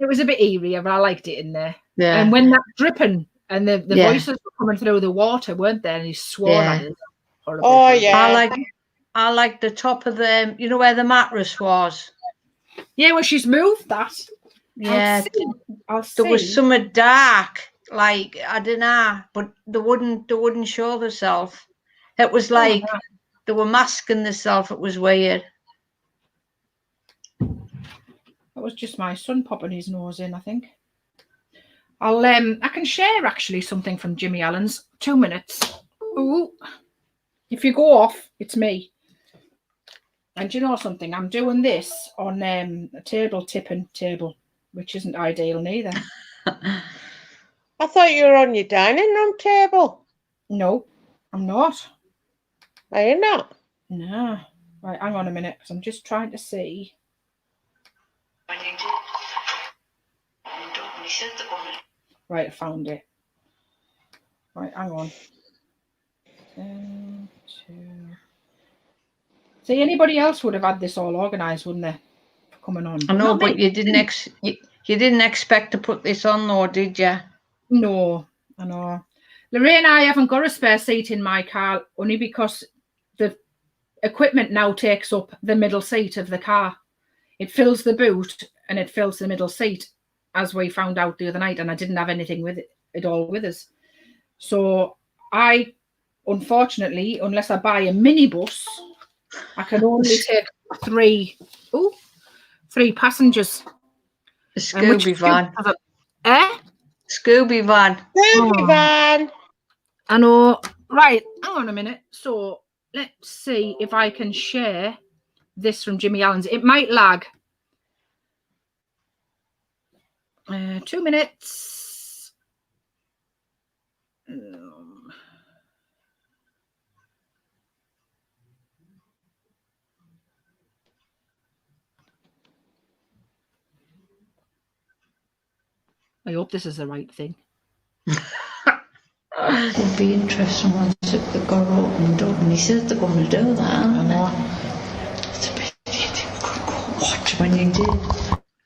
was a bit eerie, but I liked it in there. Yeah. And when that dripping and the voices were coming through the water, weren't there? And he swore at it. Horrible. Oh yeah. I like the top of the, you know where the mattress was. Yeah, well, she's moved that. Yeah. I'll see. There was something dark, like I don't know, but they wouldn't show themselves. It was like they were masking themselves. It was weird. That was just my son popping his nose in, I think. I can share actually something from Jimmy Allen's. 2 minutes. Ooh. If you go off, it's me. And you know something? I'm doing this on a tipping table, which isn't ideal neither. I thought you were on your dining room table. No, I'm not. Are you not? No. Right, hang on a minute, because I'm just trying to see. Right, I found it. Right, hang on. 10, 2. See, anybody else would have had this all organised, wouldn't they? For coming on. I know, Not but me. you didn't expect to put this on, though, did you? No, I know. Lorraine, I haven't got a spare seat in my car, only because the equipment now takes up the middle seat of the car. It fills the boot and it fills the middle seat, as we found out the other night, and I didn't have anything with it all with us. So I, unfortunately, unless I buy a minibus, I can only take three passengers. A Scooby van. Scooby Scooby van. I know. Right, hang on a minute. So let's see if I can share this from Jimmy Allen's. It might lag. 2 minutes. I hope this is the right thing. It'd be interesting once it got opened up, and he says they're going to do that. I know. It's a bit you could go watch when you did.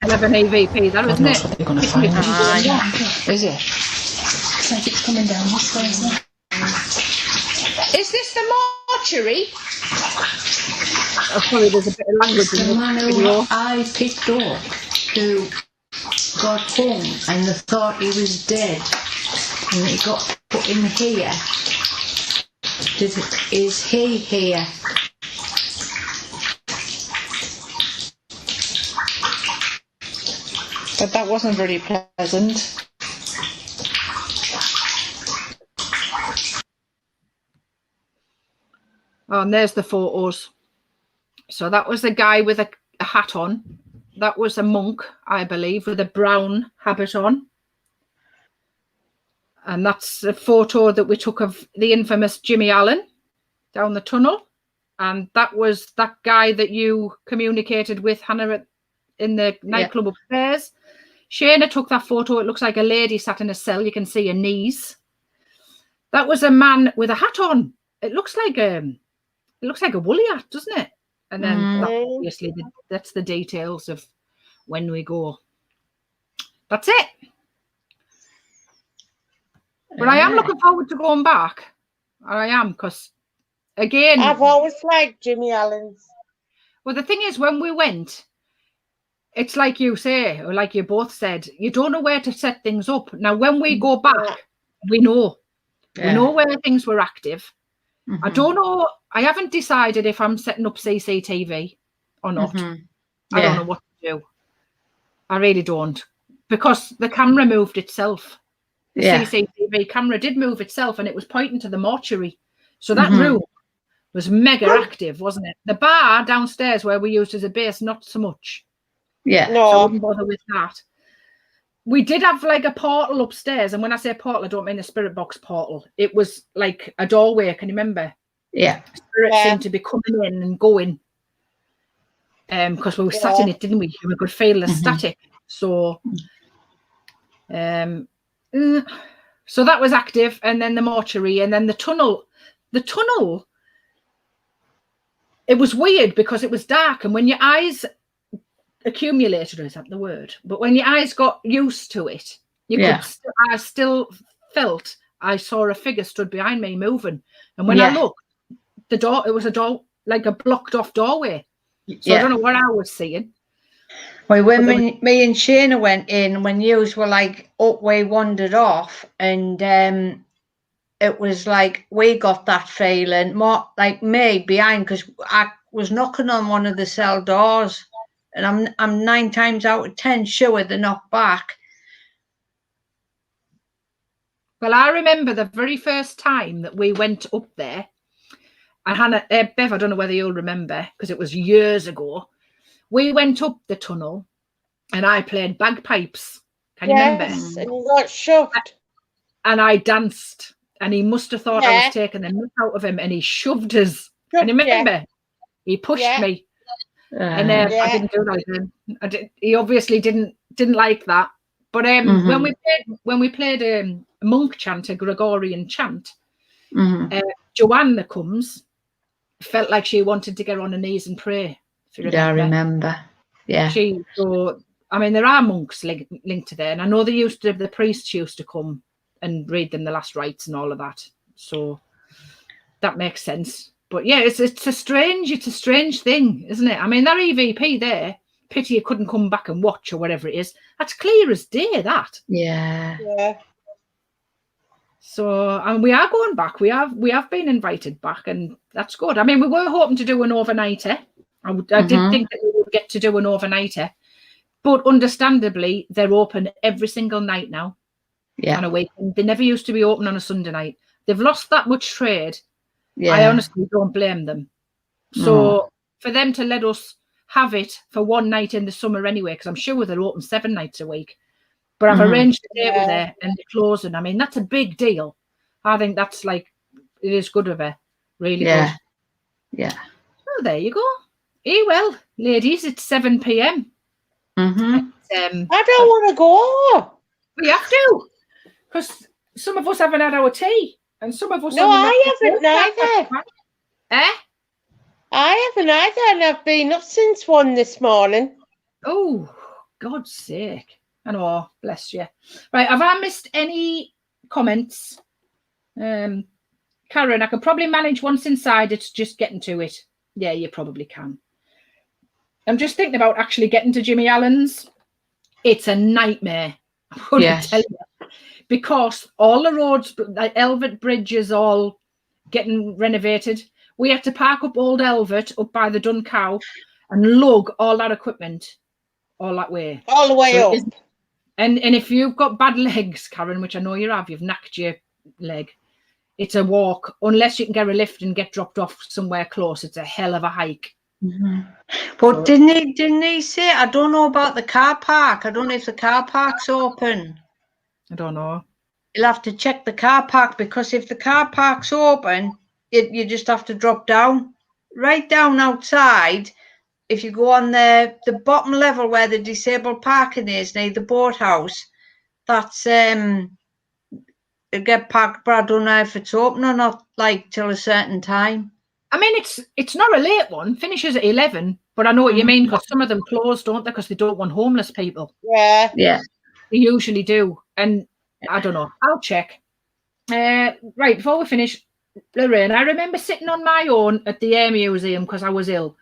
11 AVP, that isn't it? What they're going to find out. Is it? It's like it's coming down this way, isn't it? Is this the mortuary? Oh, sorry, there's a bit of language The in man this who video. I picked up, who got hung, and they thought he was dead, and he got put in here. Is he here? But that wasn't very pleasant. Oh, and there's the photos. So that was the guy with a hat on. That was a monk, I believe, with a brown habit on. And that's a photo that we took of the infamous Jimmy Allen down the tunnel. And that was that guy that you communicated with, Hannah, in the nightclub upstairs. Shayna took that photo. It looks like a lady sat in a cell. You can see her knees. That was a man with a hat on. It looks like a woolly hat, doesn't it? And then obviously that's the details of when we go. That's it. But I am looking forward to going back. I am, because again, I've always liked Jimmy Allen's. Well, the thing is, when we went, it's like you say, or like you both said, you don't know where to set things up. Now, when we go back, we know. Yeah. We know where things were active. Mm-hmm. I don't know. I haven't decided if I'm setting up CCTV or not. Mm-hmm. I don't know what to do. I really don't. Because the camera moved itself. The CCTV camera did move itself, and it was pointing to the mortuary. So that room was mega active, wasn't it? The bar downstairs where we used as a base, not so much. Yeah. No. So I wouldn't bother with that. We did have like a portal upstairs. And when I say portal, I don't mean the spirit box portal. It was like a doorway. Can you remember? Yeah. Spirits seemed to be coming in and going. Because we were sat in it, didn't we? We could feel the static. So So that was active, and then the mortuary, and then the tunnel. The tunnel, it was weird because it was dark, and when your eyes accumulated, is that the word? But when your eyes got used to it, I still felt I saw a figure stood behind me moving. And when I looked, it was a door, like a blocked off doorway. So I don't know what I was seeing. Well, when me and Shayna went in, when yous were like up, we wandered off, and it was like we got that feeling, more like me behind, because I was knocking on one of the cell doors, and I'm 9 times out of 10 sure they knocked back. Well, I remember the very first time that we went up there, and Hannah, Bev, I don't know whether you'll remember, because it was years ago. We went up the tunnel, and I played bagpipes. Can you remember? Yes, and you got shoved. And I danced, and he must have thought I was taking the milk out of him, and he shoved us. Can you remember? He pushed me, and I didn't do that again. He obviously didn't like that. But when we played a monk chant, a Gregorian chant, Joanna comes, felt like she wanted to get on her knees and pray. I remember. Yeah. There are monks linked to there, and I know the priests used to come and read them the last rites and all of that. So that makes sense. But yeah, it's a strange thing, isn't it? I mean, that EVP there, pity you couldn't come back and watch or whatever it is. That's clear as day, that. Yeah. Yeah. So, and we are going back. We have been invited back, and that's good. I mean, we were hoping to do an overnighter. I did think that we would get to do an overnighter, but understandably, they're open every single night now. Yeah. On a weekend. They never used to be open on a Sunday night. They've lost that much trade. Yeah. I honestly don't blame them. So for them to let us have it for one night in the summer anyway, because I'm sure they're open 7 nights a week, but I've arranged a table there and they're closing. I mean, that's a big deal. I think that's it is good of her. Really good. Yeah. Oh, there you go. Well, ladies, it's 7 p.m. I don't want to go. We have to, because some of us haven't had our tea, and some of us. No, I haven't either. I haven't either, and I've been up since 1 this morning. Oh, God's sake! I know, bless you. Right, have I missed any comments? Karen, I can probably manage once inside. It's just getting to it. Yeah, you probably can. I'm just thinking about actually getting to Jimmy Allen's. It's a nightmare. I'm going to tell you. Because all the roads, like Elvet Bridge is all getting renovated. We had to park up Old Elvet up by the Dun Cow and lug all that equipment all that way. All the way up. And if you've got bad legs, Karen, which I know you have, you've knacked your leg, it's a walk. Unless you can get a lift and get dropped off somewhere close, it's a hell of a hike. But didn't he say, I don't know about the car park. I don't know if the car park's open. I don't know. You'll have to check the car park, because if the car park's open, you just have to drop down. Right down outside, if you go on the bottom level where the disabled parking is, near the boathouse, that's get parked, but I don't know if it's open or not, till a certain time. I mean, it's not a late one. Finishes at 11, but I know what you mean, because some of them close, don't they? Because they don't want homeless people. Yeah. Yeah. They usually do. And I don't know. I'll check. Right, before we finish, Lorraine, I remember sitting on my own at the Air Museum because I was ill.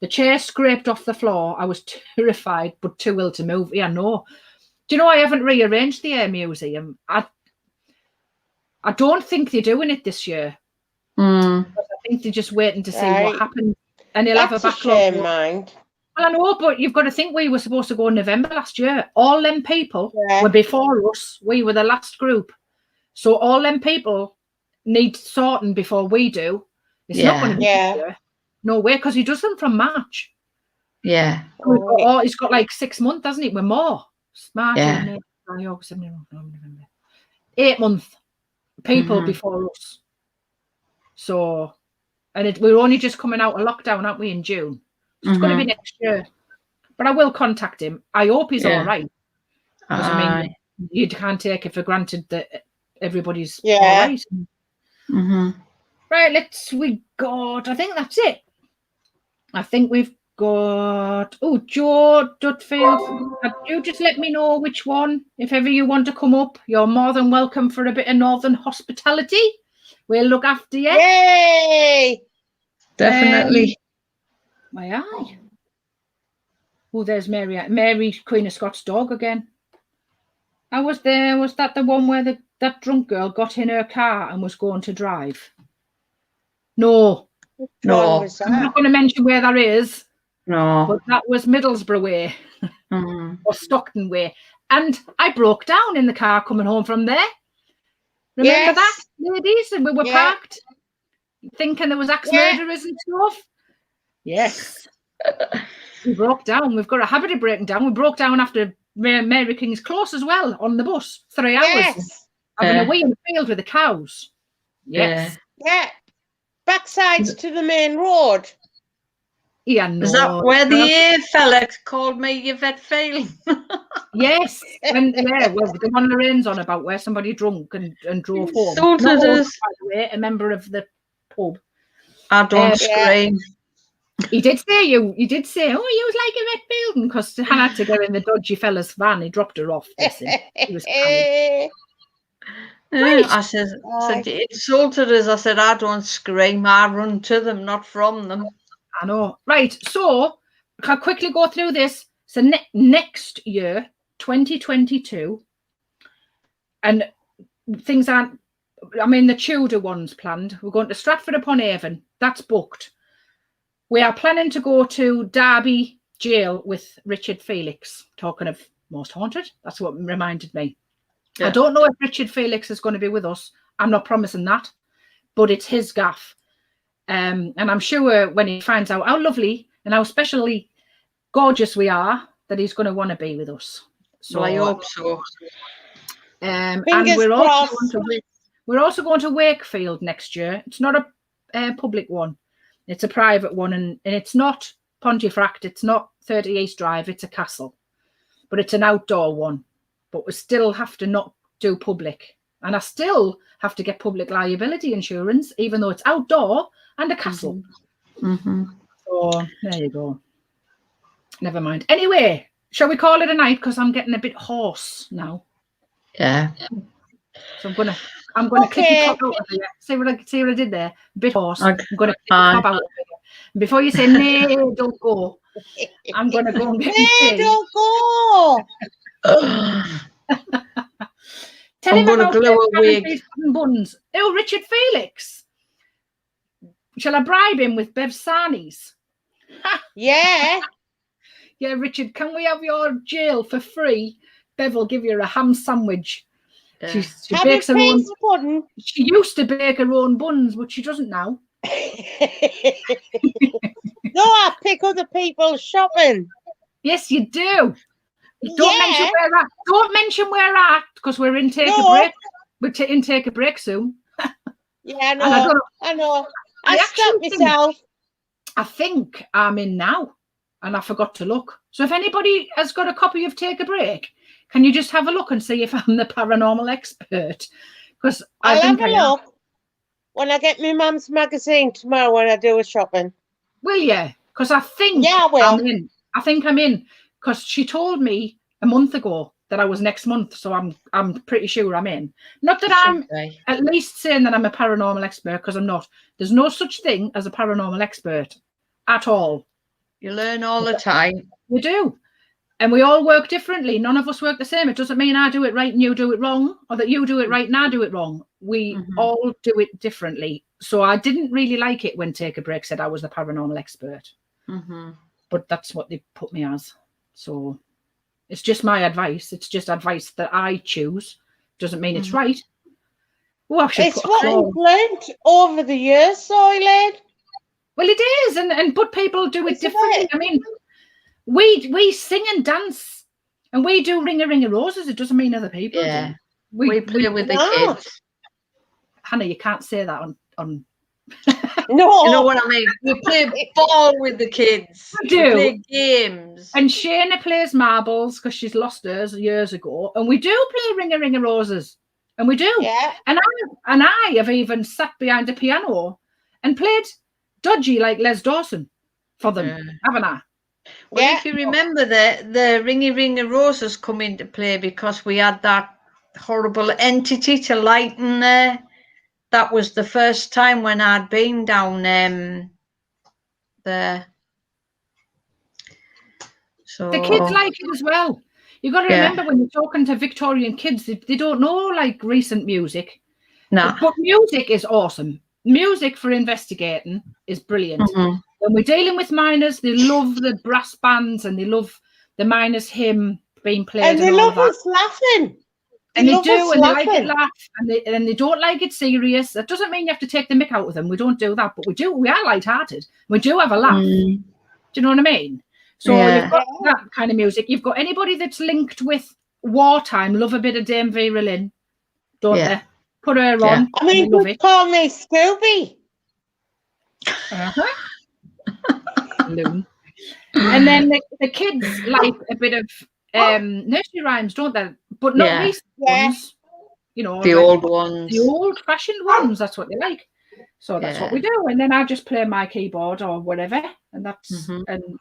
The chair scraped off the floor. I was terrified, but too ill to move. Yeah, no. Do you know I haven't rearranged the Air Museum? I don't think they're doing it this year. I think they're just waiting to see what happens, and they'll have a backlog. Mind. Well, I know, but you've got to think we were supposed to go in November last year. All them people were before us. We were the last group, so all them people need sorting before we do. It's not going to be this year. No way, because he does them from March. Yeah. He's got like 6 months, hasn't he? We're more. March, August, September, November. 8 months people before us. So, and we're only just coming out of lockdown, aren't we, in June? So it's going to be next year. But I will contact him. I hope he's all right. Because, I mean, you can't take it for granted that everybody's Yeah. all right. Mm-hmm. Right, I think that's it. I think we've got, Joe Dudfield. You just let me know which one. If ever you want to come up, you're more than welcome for a bit of northern hospitality. We'll look after you. Yay! Definitely. My eye. Oh, there's Mary. Mary, Queen of Scots dog again. I was there. Was that the one where that drunk girl got in her car and was going to drive? No. No. Was I'm that? not going to mention where that is, No. but that was Middlesbrough way Mm. or Stockton way. And I broke down in the car coming home from there. Remember Yes. that, ladies? And we were Yeah. parked thinking there was axe Yeah. murderers and stuff. Yes. We broke down. We've got a habit of breaking down. We broke down after Mary King's Close as well on the bus. 3 hours. Yes. Having Yeah. a wee in the field with the cows. Yes. Yeah. Backsides to the main road. Yeah, no. Is that where the fella called me Yvette Field? Yes. Well, the one Lorraine's on about where somebody drunk and drove home. Sorted Not us, us. by the way, a member of the pub. I don't Yeah. scream. He did say, you did say, you was like Yvette Fielden, because Hannah had to go in the dodgy fella's van. He dropped her off. Bless him. He was panicked. Right. I said, it insulted us. I said, I don't scream. I run to them, not from them. I know. Right. So I'll quickly go through this. So next year, 2022, and things aren't, the Tudor one's planned. We're going to Stratford upon Avon. That's booked. We are planning to go to Derby Jail with Richard Felix. Talking of Most Haunted, that's what reminded me. Yeah. I don't know if Richard Felix is going to be with us. I'm not promising that, but it's his gaff. And I'm sure when he finds out how lovely and how specially gorgeous we are, that he's going to want to be with us. So Well, I hope so. and Fingers we're also, crossed. we're also going to Wakefield next year. It's not a public one. It's a private one, and it's not Pontefract. It's not 30 East Drive. It's a castle, but it's an outdoor one. But we still have to not do public, and I still have to get public liability insurance, even though it's outdoor and a castle. Mm-hmm. So there you go. Never mind. Anyway, shall we call it a night? Because I'm getting a bit hoarse now. Yeah. So I'm gonna click Okay. the top out of here. See what I did there? A bit hoarse. Okay. I'm gonna click the top out of here. And before you say no, don't go. I'm gonna go and get Hey, my tea. don't go. Tell I'm him gonna about glue a the wig. Beef and buns. Oh, Richard Felix. Shall I bribe him with Bev Sarnies? Yeah. Yeah, Richard, can we have your jail for free? Bev will give you a ham sandwich. Yeah. She Have you bakes her own. pizza pudding? She used to bake her own buns, but she doesn't now. No, I pick other people's shopping. Yes, you do. Don't mention Yeah. where we're at. Don't mention where we're at, because we're in take No. a break. We're in take a break soon. Yeah, I And I know. I know. I stopped actually think- myself. I think I'm in now, and I forgot to look. So if anybody has got a copy of Take a Break, can you just have a look and see if I'm the paranormal expert? Because I I'll think have a I am. look when I get my mum's magazine tomorrow when I do a shopping. Will you? Because I think Yeah, I will. I'm in. I think I'm in, because she told me a month ago that I was next month, so I'm pretty sure I'm in. Not that I'm Okay. at least saying that I'm a paranormal expert, because I'm not. There's no such thing as a paranormal expert at all. You learn all the time. We do. And we all work differently. None of us work the same. It doesn't mean I do it right and you do it wrong, or that you do it right and I do it wrong. We all do it differently. So I didn't really like it when Take a Break said I was the paranormal expert, Mm-hmm. but that's what they put me as. So it's just my advice. It's just advice that I choose. Doesn't mean it's right. Oh, I should It's put a what clause. we've learned over the years, so Elaine. Well, it is, but people do it It's a differently. way. I mean, we sing and dance, and we do Ring a Roses. It doesn't mean other people Yeah. do. We play with the No. kids. Hannah, you can't say that on. No. You know what I mean? We play ball with the kids. We do. We play games. And Shayna plays marbles because she's lost hers years ago, and we do play Ring a Roses. And we do. Yeah. And I have even sat behind a piano and played dodgy like Les Dawson for them, haven't I? Well, Yeah. if you remember, the Ringy Ring of Roses come into play because we had that horrible entity to lighten there. That was the first time when I'd been down there. So The kids like it as well. You've got to remember when you're talking to Victorian kids, they don't know like recent music. No. But music is awesome. Music for investigating is brilliant. Mm-hmm. When we're dealing with minors, they love the brass bands and they love the miners' hymn being played. And they all love that. us laughing. And they love do, us and they like laughing. it laugh, and they don't like it serious. That doesn't mean you have to take the mick out with them. We don't do that, but we do. We are light-hearted. We do have a laugh. Do you know what I mean? So you've got that kind of music. You've got anybody that's linked with wartime, love a bit of Dame Vera Lynn, don't they? Put her on. I mean, love just it. call me Scooby. Loon. And then the kids like a bit of nursery rhymes, don't they? But not recent ones. You know, the like old ones. the old-fashioned ones. That's what they like. So that's what we do. And then I just play my keyboard or whatever, and that's and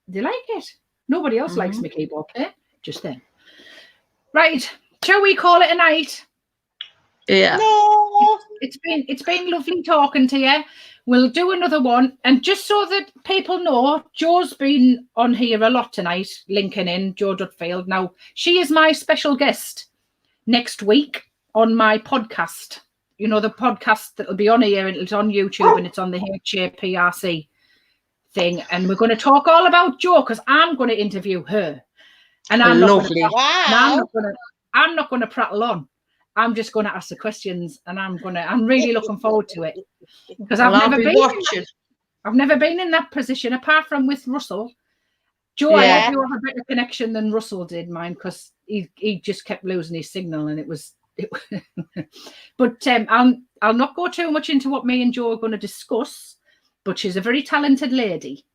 they like it. Nobody else likes my keyboard play, just them. Right. Shall we call it a night? Yeah. No. It's been lovely talking to you. We'll do another one. And just so that people know, Jo's been on here a lot tonight, linking in, Jo Dudfield. Now, she is my special guest next week on my podcast. You know, the podcast that'll be on here, and it's on YouTube and it's on the HAPRC thing. And we're going to talk all about Jo because I'm going to interview her. And I'm lovely. Wow. I'm not going to prattle on. I'm just going to ask the questions, and I'm really looking forward to it because I've never been in that position apart from with Russell. Jo, I had to have a better connection than Russell did mine because he just kept losing his signal, and it was. But I'll not go too much into what me and Jo are going to discuss. But she's a very talented lady,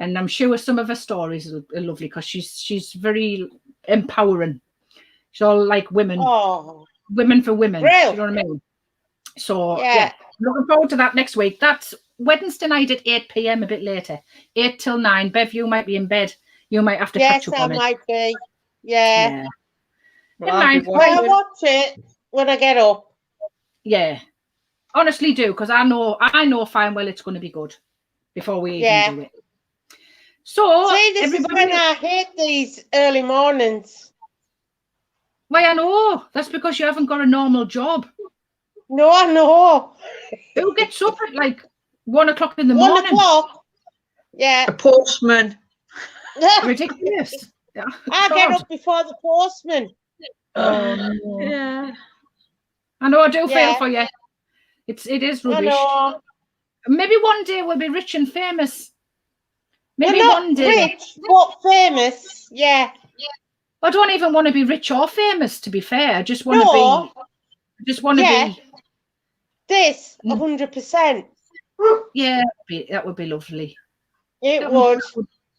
and I'm sure some of her stories are lovely because she's very empowering. She's all like women for women. Real. You know what I mean? So yeah, looking forward to that next week. That's Wednesday night at 8 p.m. a bit later, 8 till 9. Bev, you might be in bed. You might have to catch up on it. Yes, I might be. Yeah. Well, I'll watch it when I get up. Yeah. Honestly do, because I know fine well it's going to be good before we even do it. So see, this is when I hate these early mornings. Well, I know. That's because you haven't got a normal job. No, I know. Who gets up at like 1 o'clock in the morning? 1 o'clock? Yeah. A postman. Ridiculous. I get up before the postman. Yeah. I know, I do feel for you. It is rubbish. Maybe one day we'll be rich and famous. Maybe We're not one day. Rich, but famous. Yeah. I don't even want to be rich or famous, to be fair. I just want to be. I just want to be. This 100%. Yeah, that would be lovely. It would.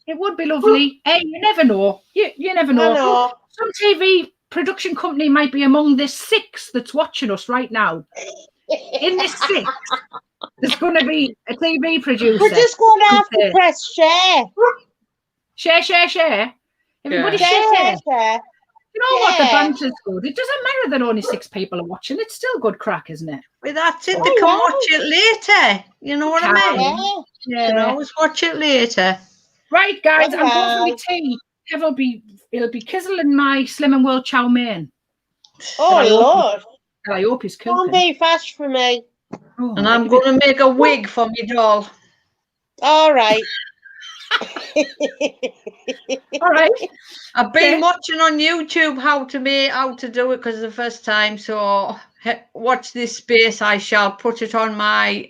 It would be lovely. Hey, you never know. You never know. I know. Some TV production company might be among the 6 that's watching us right now. In this 6, there's going to be a TV producer. We're just going to have to press share. Share. Everybody share. You know what? The banter's good. It doesn't matter that only 6 people are watching. It's still good crack, isn't it? Well, that's it. They can watch it later. You know what I mean? Yeah. You can always watch it later. Right, guys. I'm going for my tea. It'll be Kizzle and my Slim and World chow mein. Oh, Lord. I hope he's cooking. Don't be fast for me. Oh, and I'm going to make a wig for me doll. All right. All right. I've been watching on YouTube how to do it because it's the first time. So watch this space. I shall put it on my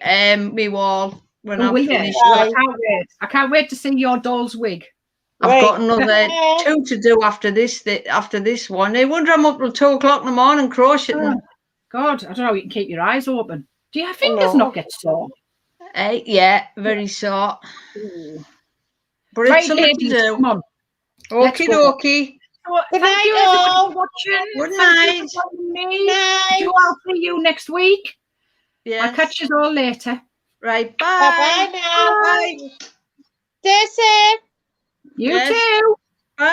me wall when I'm finished. I can't wait to see your doll's wig. I've got another 2 to do after this one. I wonder I'm up till 2 o'clock in the morning crocheting. Oh, God, I don't know how you can keep your eyes open. Do your fingers not get sore? Yeah, very sore. But Right, it's something ladies, to do. come on. Okie dokie. So, Good thank night, you everybody all. for watching. Good Thank you night. for joining me. Night. I'll see you next week. I'll Yes. catch you all later. Right. Bye Bye. bye now. Bye. Stay safe. You Yes. too. Bye.